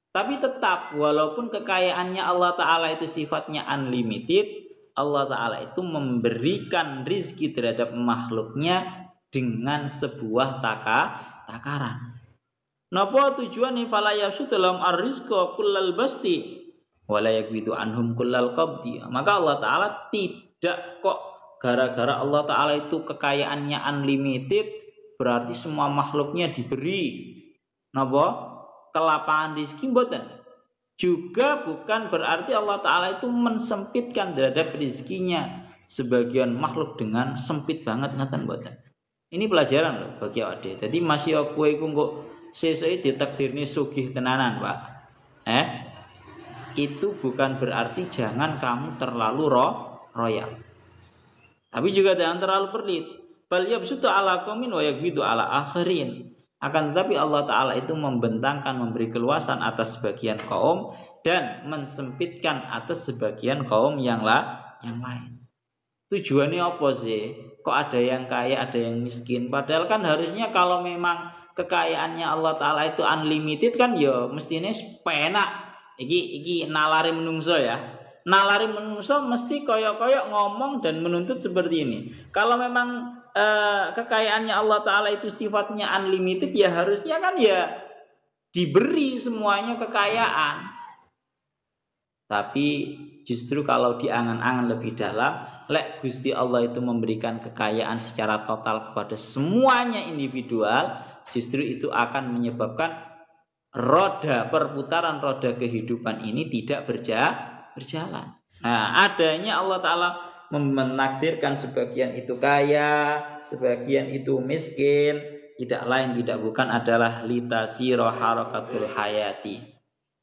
Tapi tetap walaupun kekayaannya Allah Ta'ala itu sifatnya unlimited, Allah Ta'ala itu memberikan rizki terhadap makhluknya dengan sebuah takaran. Napa tujuane fala yasutu lahum ar-rizqa kullal basti wala yakbidu anhum kullal qabdi. Maka Allah Ta'ala tidak kok gara-gara Allah Ta'ala itu kekayaannya unlimited berarti semua makhluknya diberi napa kelapangan rezeki, mboten. Juga bukan berarti Allah Ta'ala itu mensempitkan terhadap rezekinya sebagian makhluk dengan sempit banget, ngaten mboten. Ini pelajaran loh bagi awake. Jadi masih kowe iku kok sesuk ditakdirne sugih tenanan, Pak. Itu bukan berarti jangan kamu terlalu royal. Tapi juga jangan terlalu pelit. Bal yabsutu ala qaumin wa yakbidu ala akharin. Akan tetapi Allah Ta'ala itu membentangkan, memberi keluasan atas sebagian kaum dan mensempitkan atas sebagian kaum yang lain. Tujuannya apa sih? Kok ada yang kaya, ada yang miskin? Padahal kan harusnya kalau memang kekayaannya Allah Ta'ala itu unlimited kan ya mestinya penak. Iki nalari menungso ya. Nalari menungso mesti koyok-koyok ngomong dan menuntut seperti ini. Kalau memang kekayaannya Allah Ta'ala itu sifatnya unlimited, ya harusnya kan ya diberi semuanya kekayaan. Tapi justru kalau diangan-angan lebih dalam, lek Gusti Allah itu memberikan kekayaan secara total kepada semuanya individual, justru itu akan menyebabkan perputaran roda kehidupan ini tidak berjalan. Nah, adanya Allah Ta'ala menakdirkan sebagian itu kaya, sebagian itu miskin, tidak lain tidak bukan adalah litasiro harakatul hayati,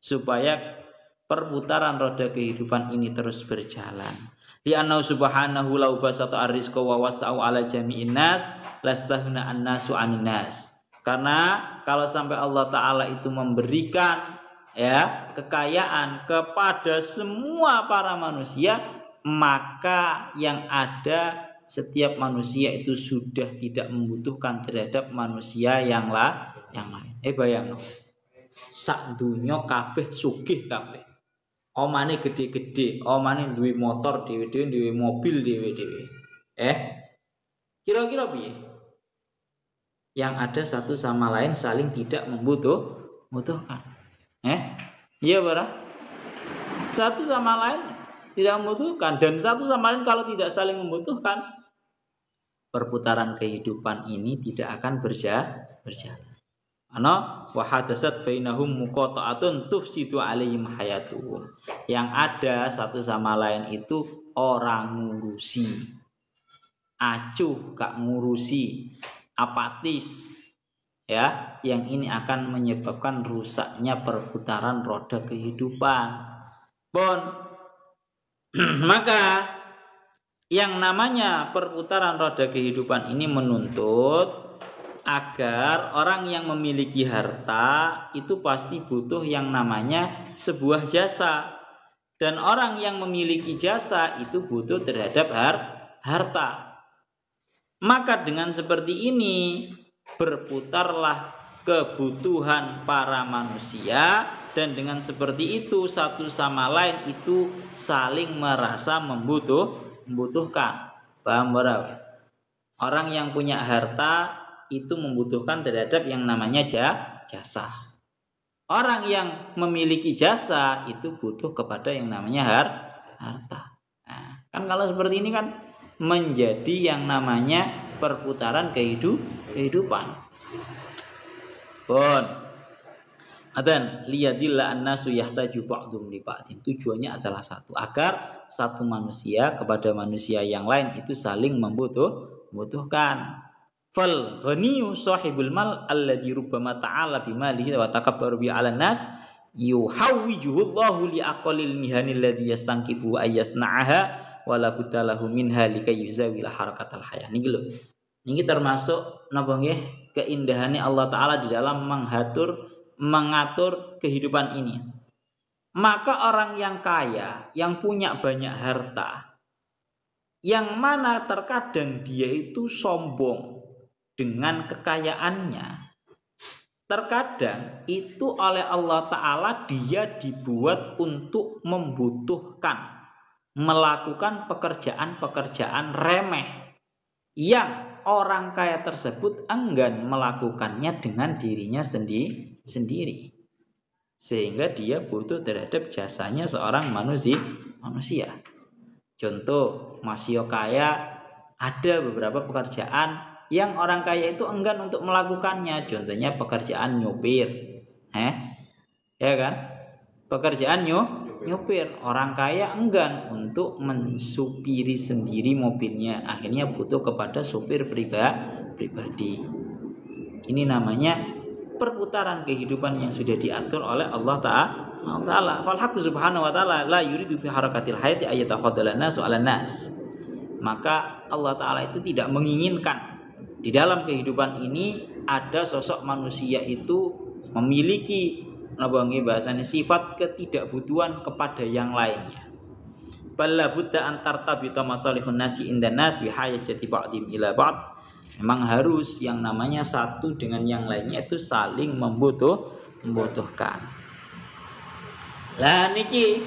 supaya perputaran roda kehidupan ini terus berjalan. Li'annahu subhanahu lau basata ar-rizqa wa wasa'u ala jami'in nas lastahna an-nasu 'anin nas. Karena kalau sampai Allah Ta'ala itu memberikan kekayaan kepada semua para manusia, maka yang ada setiap manusia itu sudah tidak membutuhkan terhadap manusia yang lain. Bayang, sak dunya kabeh sugih kabeh. Omane gede-gede, omane duwe motor dhewe-dhewe, duwe mobil dhewe-dhewe. Kira-kira piye? Yang ada satu sama lain saling tidak membutuhkan. Iya bara? Satu sama lain tidak membutuhkan, dan satu sama lain kalau tidak saling membutuhkan, perputaran kehidupan ini tidak akan berjalan. Ana wa hadatsat bainahum muqata'atun tufsidu alaihim hayatuhum. Yang ada satu sama lain itu orang ngurusi, acuh gak ngurusi, apatis, yang ini akan menyebabkan rusaknya perputaran roda kehidupan. Maka yang namanya perputaran roda kehidupan ini menuntut agar orang yang memiliki harta itu pasti butuh yang namanya sebuah jasa, dan orang yang memiliki jasa itu butuh terhadap harta. Maka dengan seperti ini berputarlah kebutuhan para manusia, dan dengan seperti itu satu sama lain itu saling merasa membutuhkan. Paham berapa? Orang yang punya harta itu membutuhkan terhadap yang namanya jasa. Orang yang memiliki jasa itu butuh kepada yang namanya harta. Nah, kan kalau seperti ini kan menjadi yang namanya perputaran kehidupan. Dan liyadilla annasu yahtaju ba'dhum li ba'din. Tujuannya adalah satu, agar satu manusia kepada manusia yang lain itu saling membutuhkan. Fal ghaniyyu sahibul mal alladhi rubbama ta'ala bimalihi wa takabbaru bi 'alan nas yuhawwijuhu Allahu li aqallil mihanil ladzi yastankifu ayyasna'aha wa la budda lahu minha likay yuzawila harakatal hayah. Niki lho. Niki termasuk napa nggih keindahannya Allah Ta'ala di dalam mengatur kehidupan ini. Maka orang yang kaya, yang punya banyak harta, yang mana terkadang dia itu sombong dengan kekayaannya, terkadang itu oleh Allah Ta'ala dia dibuat untuk membutuhkan, melakukan pekerjaan-pekerjaan remeh yang orang kaya tersebut enggan melakukannya dengan dirinya sendiri, sehingga dia butuh terhadap jasanya seorang manusia. Contoh, masih kaya, ada beberapa pekerjaan yang orang kaya itu enggan untuk melakukannya. Contohnya pekerjaan nyopir, ya kan? Pekerjaan nyopir, orang kaya enggan untuk mensupiri sendiri mobilnya, akhirnya butuh kepada supir pribadi. Ini namanya perputaran kehidupan yang sudah diatur oleh Allah Ta'ala. Fal haqqu subhanahu wa ta'ala la yuridu fi harakatil hayati ayatafaddala nasu 'alan nas. Maka Allah Ta'ala itu tidak menginginkan di dalam kehidupan ini ada sosok manusia itu memiliki bahasanya sifat ketidakbutuhan kepada yang lainnya. Balla budda antar tabita masalihun nasi indan nas bi hayati ba'dim ila ba'd. Memang harus yang namanya satu dengan yang lainnya itu saling membutuhkan. Lah niki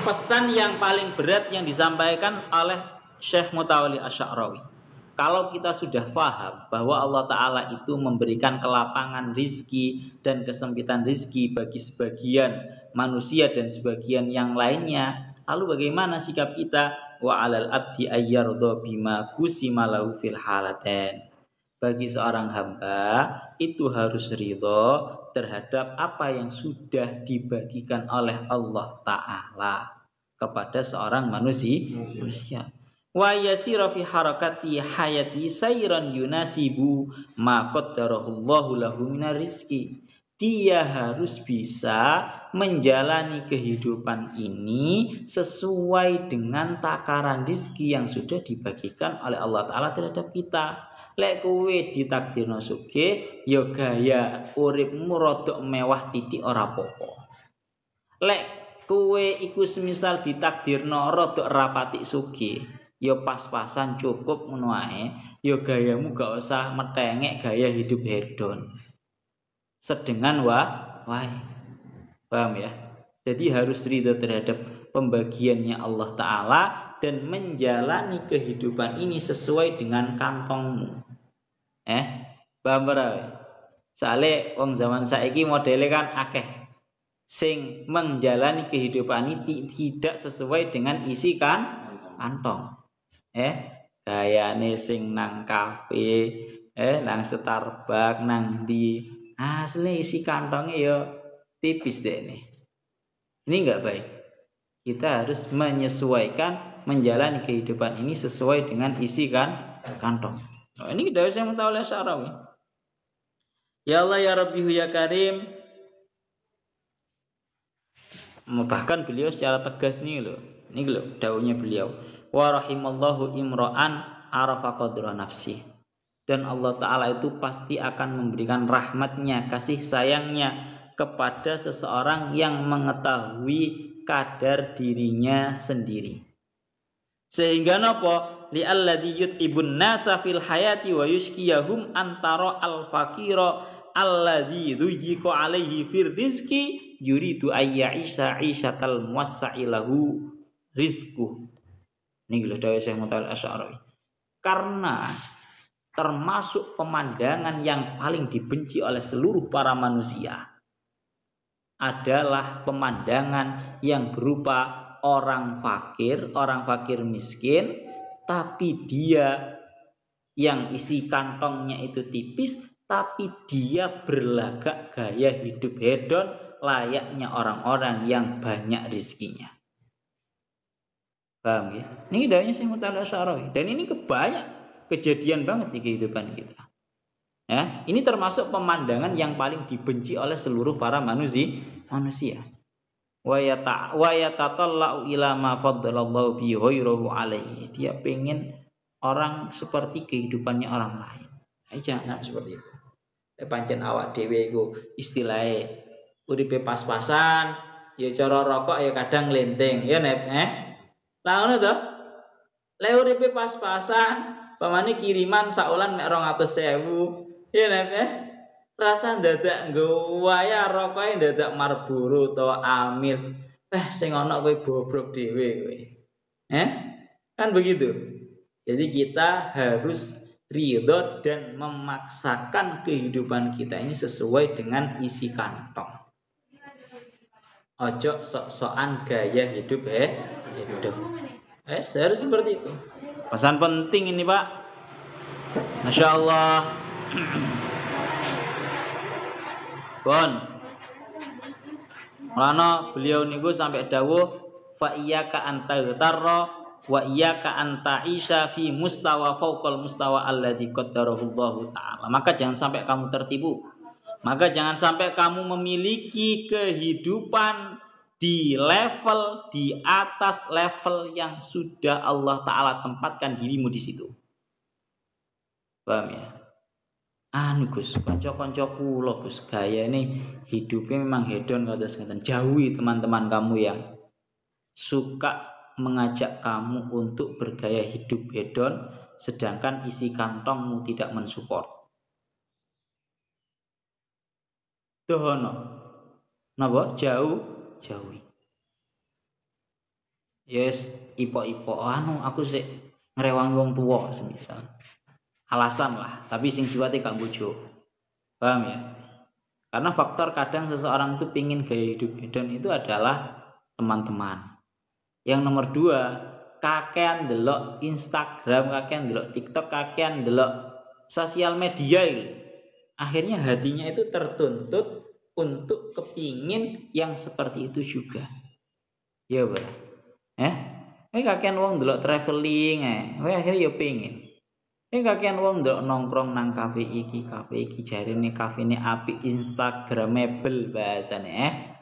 pesan yang paling berat yang disampaikan oleh Syekh Mutawalli Asy'arawi. kalau kita sudah paham bahwa Allah Ta'ala itu memberikan kelapangan rizki dan kesempitan rizki bagi sebagian manusia dan sebagian yang lainnya, lalu bagaimana sikap kita? Wa 'alal abdi ayyardha bima qusima lahu fil halatain. Bagi seorang hamba itu harus ridho terhadap apa yang sudah dibagikan oleh Allah Ta'ala kepada seorang manusia. Wa yasira fi harakati hayati sayran yunasibu ma qaddarahullahu lahu minar rizki. Dia harus bisa menjalani kehidupan ini sesuai dengan takaran rizki yang sudah dibagikan oleh Allah Ta'ala terhadap kita. Lek kowe ditakdirno sugih, ya gaya uripmu rodok mewah titik ora apa-apa. Lek kowe iku semisal ditakdirno rodok rapati sugih, ya pas-pasan cukup ngono ae, ya gayamu gak usah metengek gaya hidup hedon. Sedengan wae. Paham ya? Jadi harus ridho terhadap pembagiannya Allah Ta'ala dan menjalani kehidupan ini sesuai dengan kantongmu. Paham ora? Soale wong zaman saiki modele kan akeh sing menjalani kehidupan ini tidak sesuai dengan isi kantong. Gayane sing nang kafe, nang Starbucks, nang di asli isi kantongnya ya tipis deh nih. Ini enggak baik. Kita harus menyesuaikan menjalani kehidupan ini sesuai dengan isi kantong. Nah, ini kita harus yang oleh Syarawi. Ya Allah ya Rabbi ya Karim. Bahkan beliau secara tegas nih loh. Ini loh dawuhnya beliau. Wa rahimallahu imra'an arafa qadra nafsi. Dan Allah Ta'ala itu pasti akan memberikan rahmatnya, kasih sayangnya kepada seseorang yang mengetahui kadar dirinya sendiri. Sehingga napa li'alladzi yut'ibun nasa fil hayati wa yushkiyahum antara al-faqira alladzi dhuyiqa alaihi fir rizqi yuridu ayya'isha 'ishatal muwassa'ilahu rizquh. Ini lho dawuh Syekh Mutal Asy'ari. Karena termasuk pemandangan yang paling dibenci oleh seluruh para manusia adalah pemandangan yang berupa orang fakir miskin, tapi dia yang isi kantongnya itu tipis, tapi dia berlagak gaya hidup hedon layaknya orang-orang yang banyak rizkinya. Paham ya? Ini dawuhnya Syekh Mutal Asy'ari. Dan ini kebanyak kejadian banget di kehidupan kita. Ya, ini termasuk pemandangan yang paling dibenci oleh seluruh para manusia. Wa yatatallau ila ma faddalallahu bi ghairihi alaihi. Dia pengen orang seperti kehidupannya orang lain. Jangan seperti itu. Pancen awak dhewe iku istilahnya uripe pas-pasan, ya cara rokok ya kadang lenteng, ya Nep, Lah ngono to? Lek uripe pas-pasan, pamane kiriman saulan mek 200.000, ya Nep, Rasa dadak nggo waya rokoke dadak Marlboro to Amir. Sing ana kowe bobrok dhewe kowe. Kan begitu. Jadi kita harus ridho dan memaksakan kehidupan kita ini sesuai dengan isi kantong. Ojo sok-sokan gaya hidup hidup. Harus seperti itu. Pesan penting ini, Pak. Masya Allah. Bon. Mulane beliau niku sampai dawuh fa iyyaka anta ghatarra wa iyyaka anta isha fi mustawa fawqal mustawa alladzi qaddarahu Allah taala. Maka jangan sampai kamu tertipu. Maka jangan sampai kamu memiliki kehidupan di level di atas level yang sudah Allah taala tempatkan dirimu di situ. Paham ya? Gus, kanca-kanca kula Gus, gayane hidupnya memang hedon kados ngeten. Jauhi teman-teman kamu yang suka mengajak kamu untuk bergaya hidup hedon sedangkan isi kantongmu tidak mensupport. Dohono. Napa? Jauhi. Yes, ipo-ipo aku sik ngrewang wong tuwa semisal. alasan lah, tapi sing sifatnya gak bojo. Paham ya? Karena faktor kadang seseorang itu pingin gaya hidup hedon itu adalah teman-teman. Yang nomor 2, kakean delok Instagram, kakean delok TikTok, kakean delok sosial media gitu. Akhirnya hatinya itu tertuntut untuk kepingin yang seperti itu juga. Ya bro. Kakean wong delok traveling akhirnya ya pingin. Kakean wong ndok nongkrong nang kafe iki jarine kafene apik, instagramable bahasane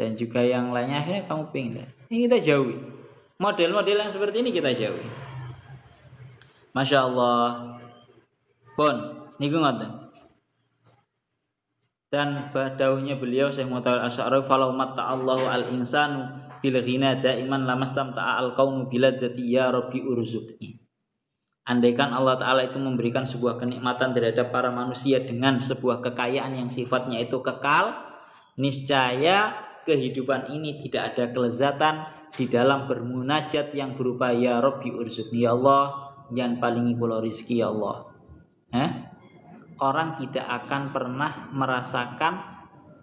dan juga yang lainnya, akhirnya kamu pingin. Ini kita jauhi. Model-model yang seperti ini kita jauhi. Masya Allah. Pun niku ngoten. Dan dawuhnya beliau Syekh Muhammad Asy'ari, "Falau matta'allahu al-insanu bil ghina daiman lamastamta'a al-qaumu biladzati ya rabbi urzuqni." Andaikan Allah Ta'ala itu memberikan sebuah kenikmatan terhadap para manusia dengan sebuah kekayaan yang sifatnya itu kekal, niscaya kehidupan ini tidak ada kelezatan di dalam bermunajat yang berupa ya Rabbi urzuqni, ya Allah jangan palingi kula rezeki ya Allah. Orang tidak akan pernah merasakan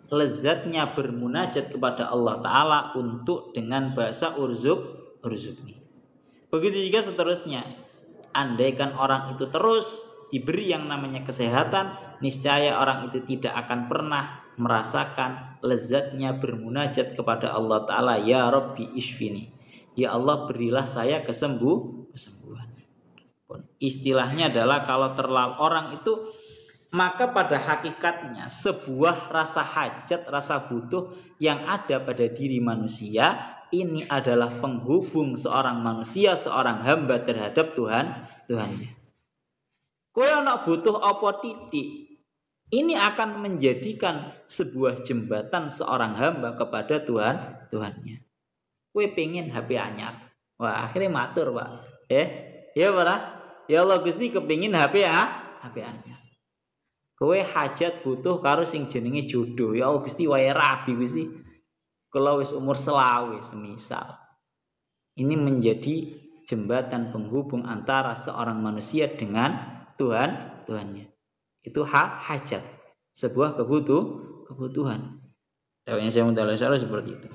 lezatnya bermunajat kepada Allah Ta'ala untuk dengan bahasa urzuqni. Begitu juga seterusnya. Andaikan orang itu terus diberi yang namanya kesehatan, niscaya orang itu tidak akan pernah merasakan lezatnya bermunajat kepada Allah Ta'ala, ya Rabbi isfini, ya Allah berilah saya kesembuhan. Istilahnya adalah kalau terlalu orang itu, maka pada hakikatnya sebuah rasa hajat, rasa butuh yang ada pada diri manusia ini adalah penghubung seorang manusia, seorang hamba terhadap Tuhannya. Kowe ana butuh apa titik, ini akan menjadikan sebuah jembatan seorang hamba kepada Tuhannya. Kowe pengen HP anyar, wah akhirnya matur Pak. Ya Pak. Ya Allah Gusti kepengin HP anyar. Kowe hajat butuh karo sing jenenge jodoh, ya Allah Gusti wae rabi Gusti. Kalau wis umur selawe semisal. Ini menjadi jembatan penghubung antara seorang manusia dengan Tuhannya. Itu hajat, sebuah kebutuhan. Dawuhnya saya mudah seperti itu.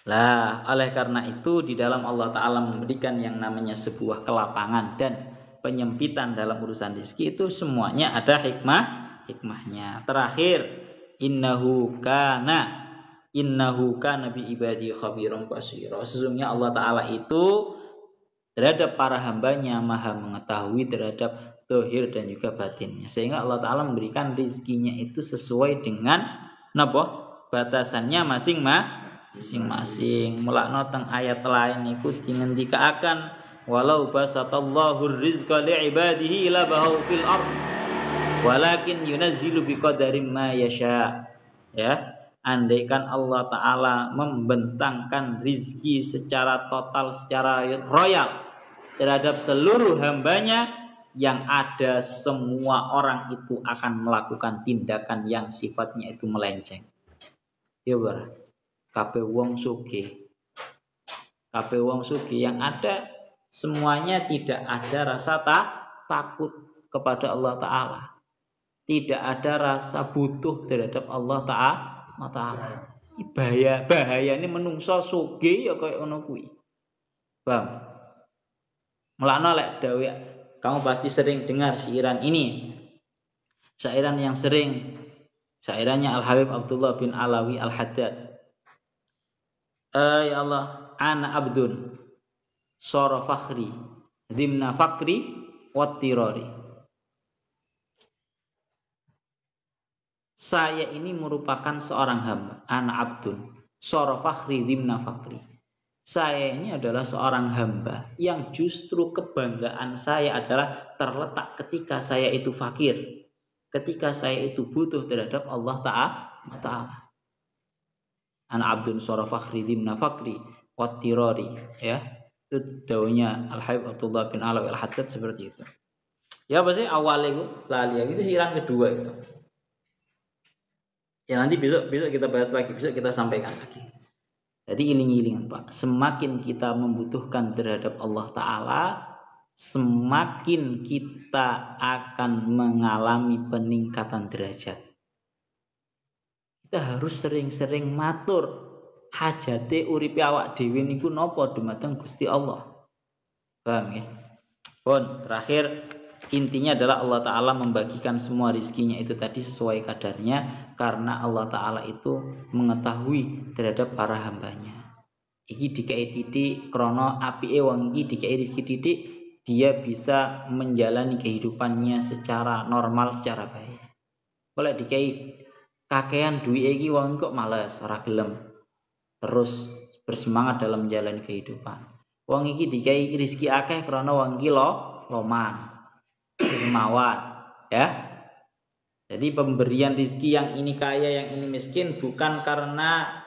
Lah, oleh karena itu di dalam Allah Ta'ala memberikan yang namanya sebuah kelapangan dan penyempitan dalam urusan rezeki itu semuanya ada hikmahnya. Terakhir, innahu kana bi ibadi khabiran basira. Sesungguhnya Allah Ta'ala itu terhadap para hambanya maha mengetahui terhadap zahir dan juga batinnya. Sehingga Allah Ta'ala memberikan rezekinya itu sesuai dengan batasannya masing-masing. Mulakno teng ayat lain iku dingendikaaken walau basatallahu rizqa li'ibadihi la bahu fil ard walakin yunazzilu biqadarin ma yasha. Ya. Andaikan Allah Ta'ala membentangkan rizki secara total, secara royal terhadap seluruh hambanya, yang ada semua orang itu akan melakukan tindakan yang sifatnya itu melenceng. Ya bar, kabeh wong sugih yang ada semuanya tidak ada rasa takut kepada Allah Ta'ala, tidak ada rasa butuh terhadap Allah Ta'ala. Bahaya ini menungso sugih ya kaya ngono kuwi. Paham? Mulane lek dawe kamu pasti sering dengar syairan ini. Syairan yang sering, syairannya Al Habib Abdullah bin Alawi Al Haddad. Ya Allah, ana abdun sara fakhri dimna fakri wattirari. Saya ini merupakan seorang hamba, ana abdun sara fakhri dimna fakri. Saya ini adalah seorang hamba yang justru kebanggaan saya adalah terletak ketika saya itu fakir, ketika saya itu butuh terhadap Allah Ta'ala. Ana abdun sara fakhri dimna fakri wattirari, ya. Itu dawuhnya Al Habib Abdullah bin Alawi Al Haddad seperti itu. Ya pasti awalnya itu lali itu siaran kedua itu. Ya nanti besok kita bahas lagi, besok kita sampaikan lagi. Jadi iling-ilingan Pak, semakin kita membutuhkan terhadap Allah Ta'ala, semakin kita akan mengalami peningkatan derajat. Kita harus sering-sering matur hajate uripe awak dhewe niku napa dumateng Gusti Allah. Paham ya? Pun terakhir intinya adalah Allah Ta'ala membagikan semua rizkinya itu tadi sesuai kadarnya, karena Allah Ta'ala itu mengetahui terhadap para hambanya. Iki dikai titik krono apike wong iki dikai rezeki titik, dia bisa menjalani kehidupannya secara normal, secara baik. Oleh dikai kakean duit iki wong kok males, ora gelem terus bersemangat dalam menjalani kehidupan. Wong iki dikai rezeki akeh krono wong iki loman, dermawan, ya. Jadi pemberian rezeki yang ini kaya, yang ini miskin bukan karena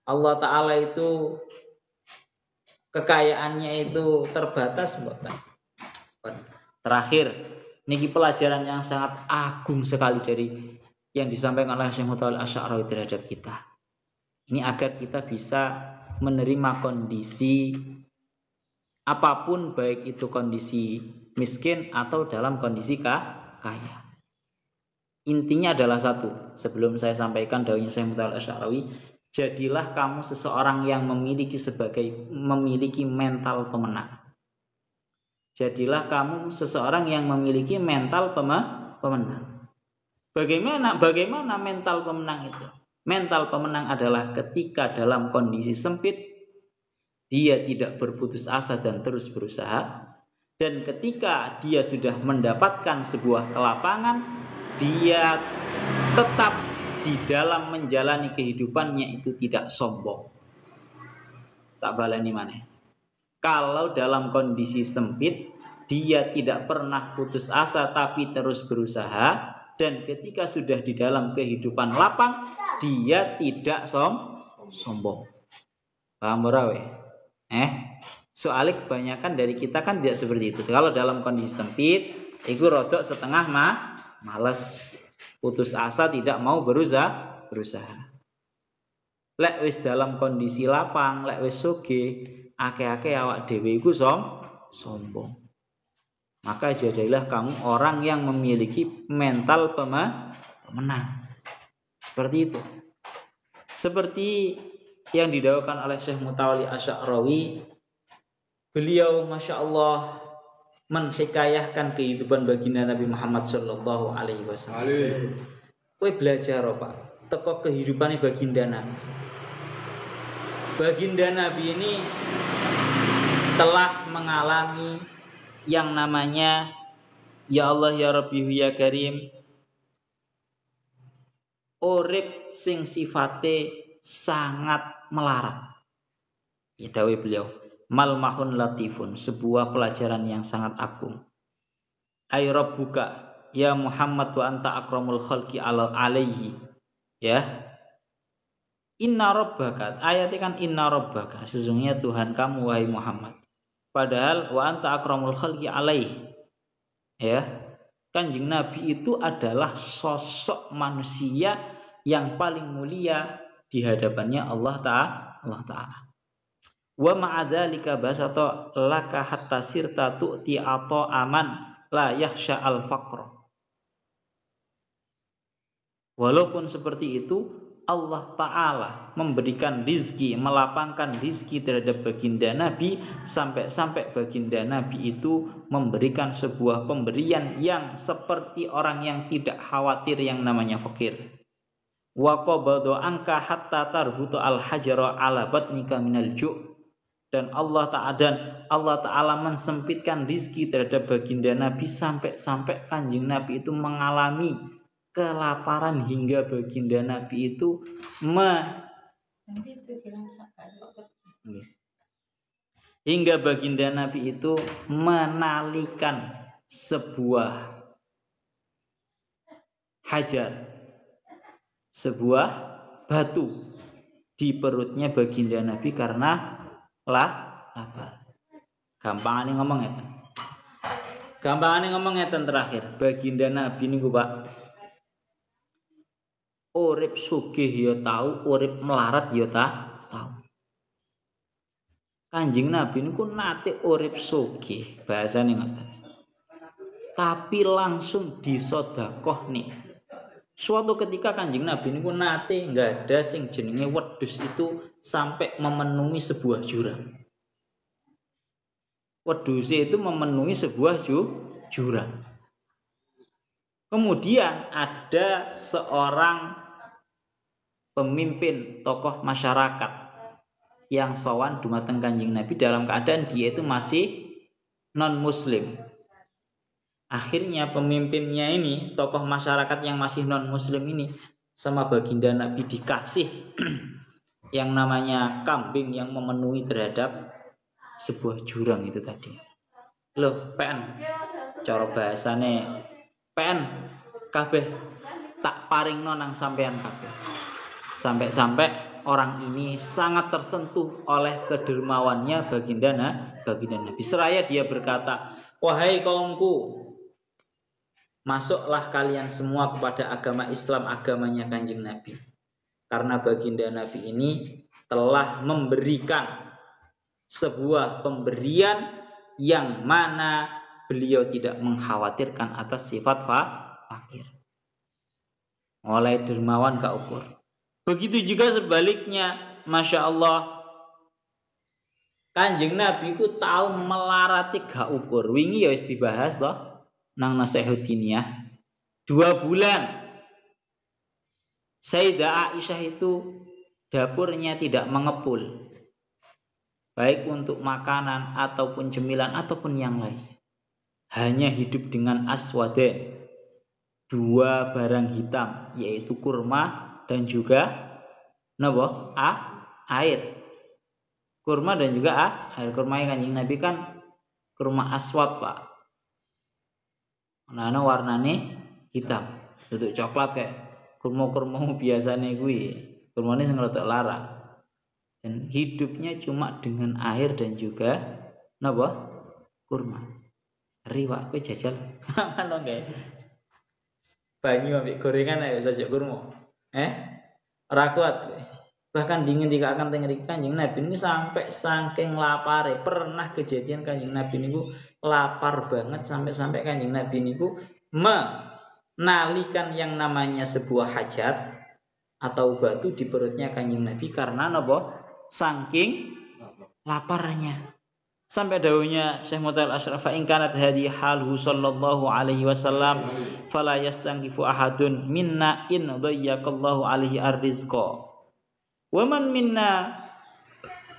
Allah Ta'ala itu kekayaannya itu terbatas, bukan. Terakhir, niki pelajaran yang sangat agung sekali dari yang disampaikan oleh Syekh Mutawalli Asy'arawi terhadap kita. Ini agar kita bisa menerima kondisi apapun, baik itu kondisi miskin atau dalam kondisi kaya. Intinya adalah satu, sebelum saya sampaikan dawuhnya Syekh Mutawalli Asy'arawi, jadilah kamu seseorang yang memiliki mental pemenang. Jadilah kamu seseorang yang memiliki mental pemenang. Bagaimana mental pemenang itu? Mental pemenang adalah ketika dalam kondisi sempit dia tidak berputus asa dan terus berusaha, dan ketika dia sudah mendapatkan sebuah kelapangan, dia tetap di dalam menjalani kehidupannya itu tidak sombong. Tak baleni maneh. Kalau dalam kondisi sempit, dia tidak pernah putus asa tapi terus berusaha, dan ketika sudah di dalam kehidupan lapang, dia tidak sombong. Paham ora we? Soalnya kebanyakan dari kita kan tidak seperti itu. Kalau dalam kondisi sempit, itu rodok setengah males, putus asa, tidak mau berusaha. Lek wis dalam kondisi lapang, lek wis sugih, akeh-akeh awak dhewe iku sombong. Maka jadilah kamu orang yang memiliki mental pemenang. Seperti itu. Seperti yang didawuhkan oleh Syekh Mutawalli Asy'arawi, beliau Masya Allah menhikayahkan kehidupan baginda Nabi Muhammad Sallallahu Alaihi Wasallam. Kowe belajar apa? Teko kehidupannya baginda Nabi. Baginda Nabi ini telah mengalami yang namanya ya Allah ya Rabbi ya Karim, urip sing sifate sangat melarat. Ya dawuh beliau, malmahun latifun, sebuah pelajaran yang sangat agung. Ay rabbuka ya Muhammad wa anta akramul khalqi alaihi. Ya. Inna rabbaka, ayatnya kan inna rabbaka, sesungguhnya Tuhan kamu wahai Muhammad. Padahal wa anta akramul khalqi alaihi. Ya. Kanjeng Nabi itu adalah sosok manusia yang paling mulia di hadapannya Allah Ta'ala. Wa ma'adzalika basata laka hatta sirta tu'ti ato aman la yakhsha al-faqra. Walaupun seperti itu, Allah Ta'ala memberikan rizki, melapangkan rizki terhadap baginda Nabi, sampai-sampai baginda Nabi itu memberikan sebuah pemberian yang seperti orang yang tidak khawatir yang namanya fakir. Wa qabadu anka hatta tarbutu al-hajara ala batnika minal ju'. Dan Allah Ta'ala mensempitkan rizki terhadap baginda Nabi sampai Kanjeng Nabi itu mengalami kelaparan hingga baginda Nabi itu menalikan sebuah hajar, sebuah batu di perutnya baginda Nabi karena lapar. Gampangane ngomong ngeten terakhir, baginda Nabi niku Pak, urip sugih ya tahu, urip melarat ya tahu. Kanjeng Nabi niku nate urip sugih, bahasane ngoten. Tapi langsung disedekahne. Suatu ketika Kanjeng Nabi niku nate nggak ada sing jenenge wedhus itu sampai memenuhi sebuah jurang. Wedhus itu memenuhi sebuah jurang. Kemudian ada seorang pemimpin tokoh masyarakat yang sowan dumateng Kanjeng Nabi dalam keadaan dia itu masih non muslim. Akhirnya pemimpinnya ini, tokoh masyarakat yang masih non muslim ini, sama baginda Nabi dikasih yang namanya kambing yang memenuhi terhadap sebuah jurang itu tadi. Loh, pen cara bahasane pen kabeh tak paringno nang sampean kabeh. Sampai-sampai orang ini sangat tersentuh oleh kedermawannya baginda Nabi. Seraya dia berkata, "Wahai kaumku, masuklah kalian semua kepada agama Islam, agamanya Kanjeng Nabi. Karena baginda Nabi ini telah memberikan sebuah pemberian yang mana beliau tidak mengkhawatirkan atas sifat fakir." Mulai dermawan gak ukur. Begitu juga sebaliknya, Masya Allah, Kanjeng Nabi ku tahu melarati gak ukur. Wingi ya wis dibahas loh nang Nasihuddiniyah. 2 bulan Sayyidah Aisyah itu dapurnya tidak mengepul, baik untuk makanan ataupun cemilan ataupun yang lain. Hanya hidup dengan aswadain, 2 barang hitam, yaitu kurma dan juga air. Kurma dan juga air. Kurma Kanjeng Nabi kan kurma aswad, Pak. Nah, warnane hitam. Bentuk coklat kayak kurma-kurma biasane kuwi. Kurmane sing rada larang. Dan hidupnya cuma dengan air dan juga kurma. Riwak kowe jajal. Ngono kae. Banyu ambek gorengan ayo saja kurma. Ora kuat kowe. Bahkan dingin tidak akan tengeri Kanjeng Nabi ini sampai saking lapare. Pernah kejadian Kanjeng Nabi niku lapar banget sampai Kanjeng Nabi niku menalikan yang namanya sebuah hajar atau batu di perutnya Kanjeng Nabi karena saking laparnya. Sampai dawuhnya Syekh Mutawil Asyraf, "In kanat hadhihi haluhu sallallahu alaihi wasallam fala yastangifu ahadun minna in dhayyaqallahu alaihi arrizqa. Wa man minna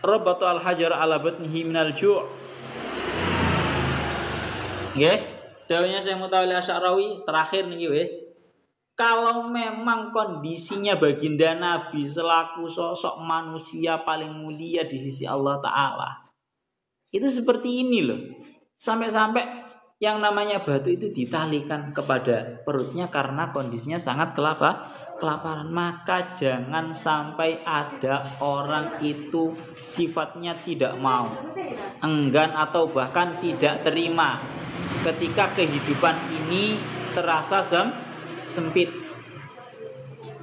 rabata al-hajar ala batnihi minal ju'." Nggih, dawuhnya Syekh Mutawil Asy'arawi terakhir niki wis. Kalau memang kondisinya baginda Nabi selaku sosok manusia paling mulia di sisi Allah Ta'ala, itu seperti ini loh. Sampai-sampai yang namanya batu itu ditalikan kepada perutnya karena kondisinya sangat kelaparan. Maka jangan sampai ada orang itu sifatnya tidak mau, enggan atau bahkan tidak terima ketika kehidupan ini terasa sempit.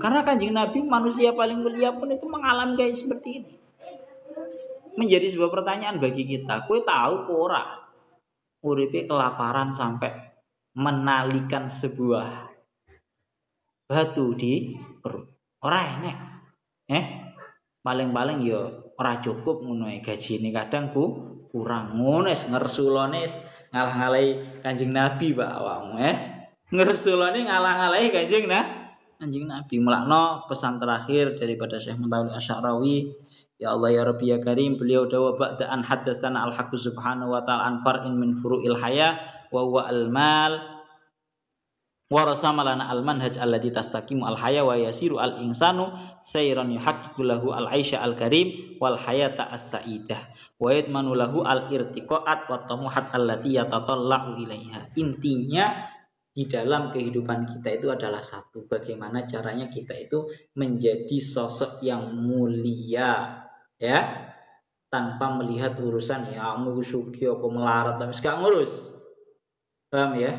Karena Kanjeng Nabi manusia paling mulia pun itu mengalami kayak seperti ini. Menjadi sebuah pertanyaan bagi kita, kowe tahu ora uripe kelaparan sampai menalikan sebuah batu di perut? Ora enek. Paling-paling ya ora cukup ngono ae, gajine kadang kurang ngono wis ngersulane ngalah-ngalahi Kanjeng Nabi Pak awakmu ngersulane ngalah-ngalahi Kanjeng Nabi. Mulakno pesan terakhir daripada Syekh Mutawil Asy'arawi, ya Allah ya Rabbi ya Karim, beliau dawa ba'da an haddatsana al-haqqu subhanahu wa ta'ala an far'in min furu'il haya wa huwa al-mal wa rasama lana al-manhaj alladhi tastaqimu al-haya wa yasiru al-insanu sayran yuhaqqiqu lahu al-aisha al-karim wal hayata as-sa'idah wa yadmanu lahu al-irtiqa'at wa tamuhat allati yatatalla'u ilaiha. Intinya di dalam kehidupan kita itu adalah satu, bagaimana caranya kita itu menjadi sosok yang mulia, ya, tanpa melihat urusan ya musuki apa melarat tapi gak ngurus. Paham ya?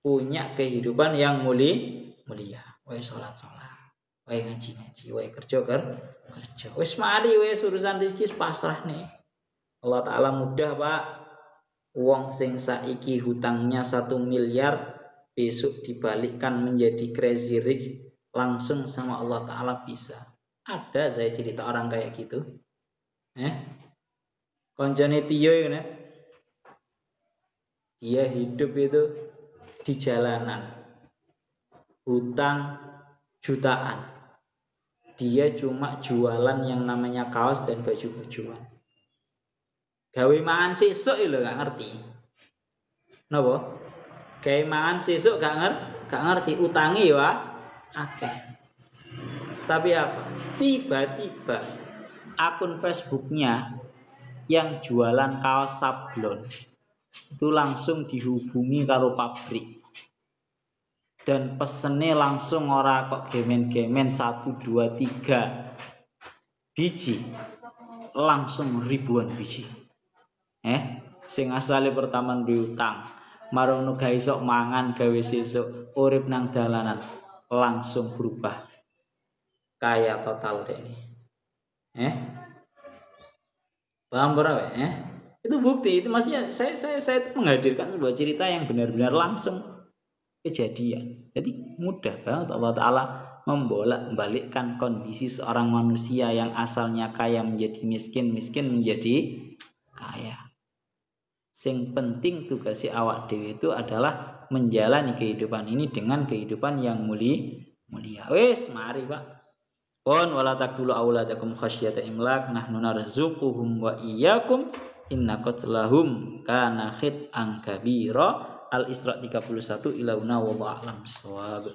Punya kehidupan yang mulia. Wae salat, wae ngaji, wae kerja. Wis mari wis urusan rezeki pasrah nih. Allah Ta'ala mudah Pak. Wong sing saiki hutangnya 1 miliar besok dibalikkan menjadi crazy rich langsung sama Allah Ta'ala bisa. Ada saya cerita orang kayak gitu. Koncone Tio itu dia hidup itu di jalanan, hutang jutaan. Dia cuma jualan yang namanya kaos dan baju-bajuan. Gawe mangan sesuk lho gak ngerti. Napa? Gawe mangan sesuk gak ngerti utangi ya akeh. Tapi apa? Tiba-tiba akun Facebooknya yang jualan kaos sablon itu langsung dihubungi karo pabrik. Dan pesennya langsung ora kok gemen-gemen 1, 2, 3 biji, langsung ribuan biji. Sing asale pertama diutang, marono gawe sok mangan gawe sesuk urip nang dalanan, langsung berubah kaya total deh ini. Paham berapa? Itu bukti, itu maksudnya saya menghadirkan sebuah cerita yang benar-benar langsung kejadian. Jadi mudah banget Allah Ta'ala membolak-balikkan kondisi seorang manusia yang asalnya kaya menjadi miskin, miskin menjadi kaya. Sing penting tugas si awak dewi itu adalah menjalani kehidupan ini dengan kehidupan yang mulia. Wes, mari Pak. Pon wala taqtulu auladakum khasyata imlak nahnu narzuquhum wa iyyakum inna qatlahum kana khit'an kabira. Al-Isra 31 ilauna wallahu a'lam bissawab.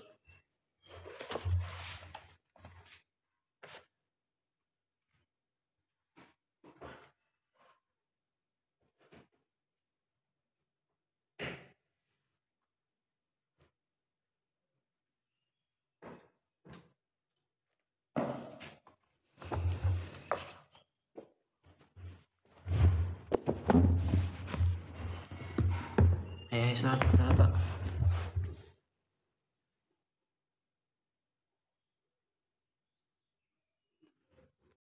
Salat.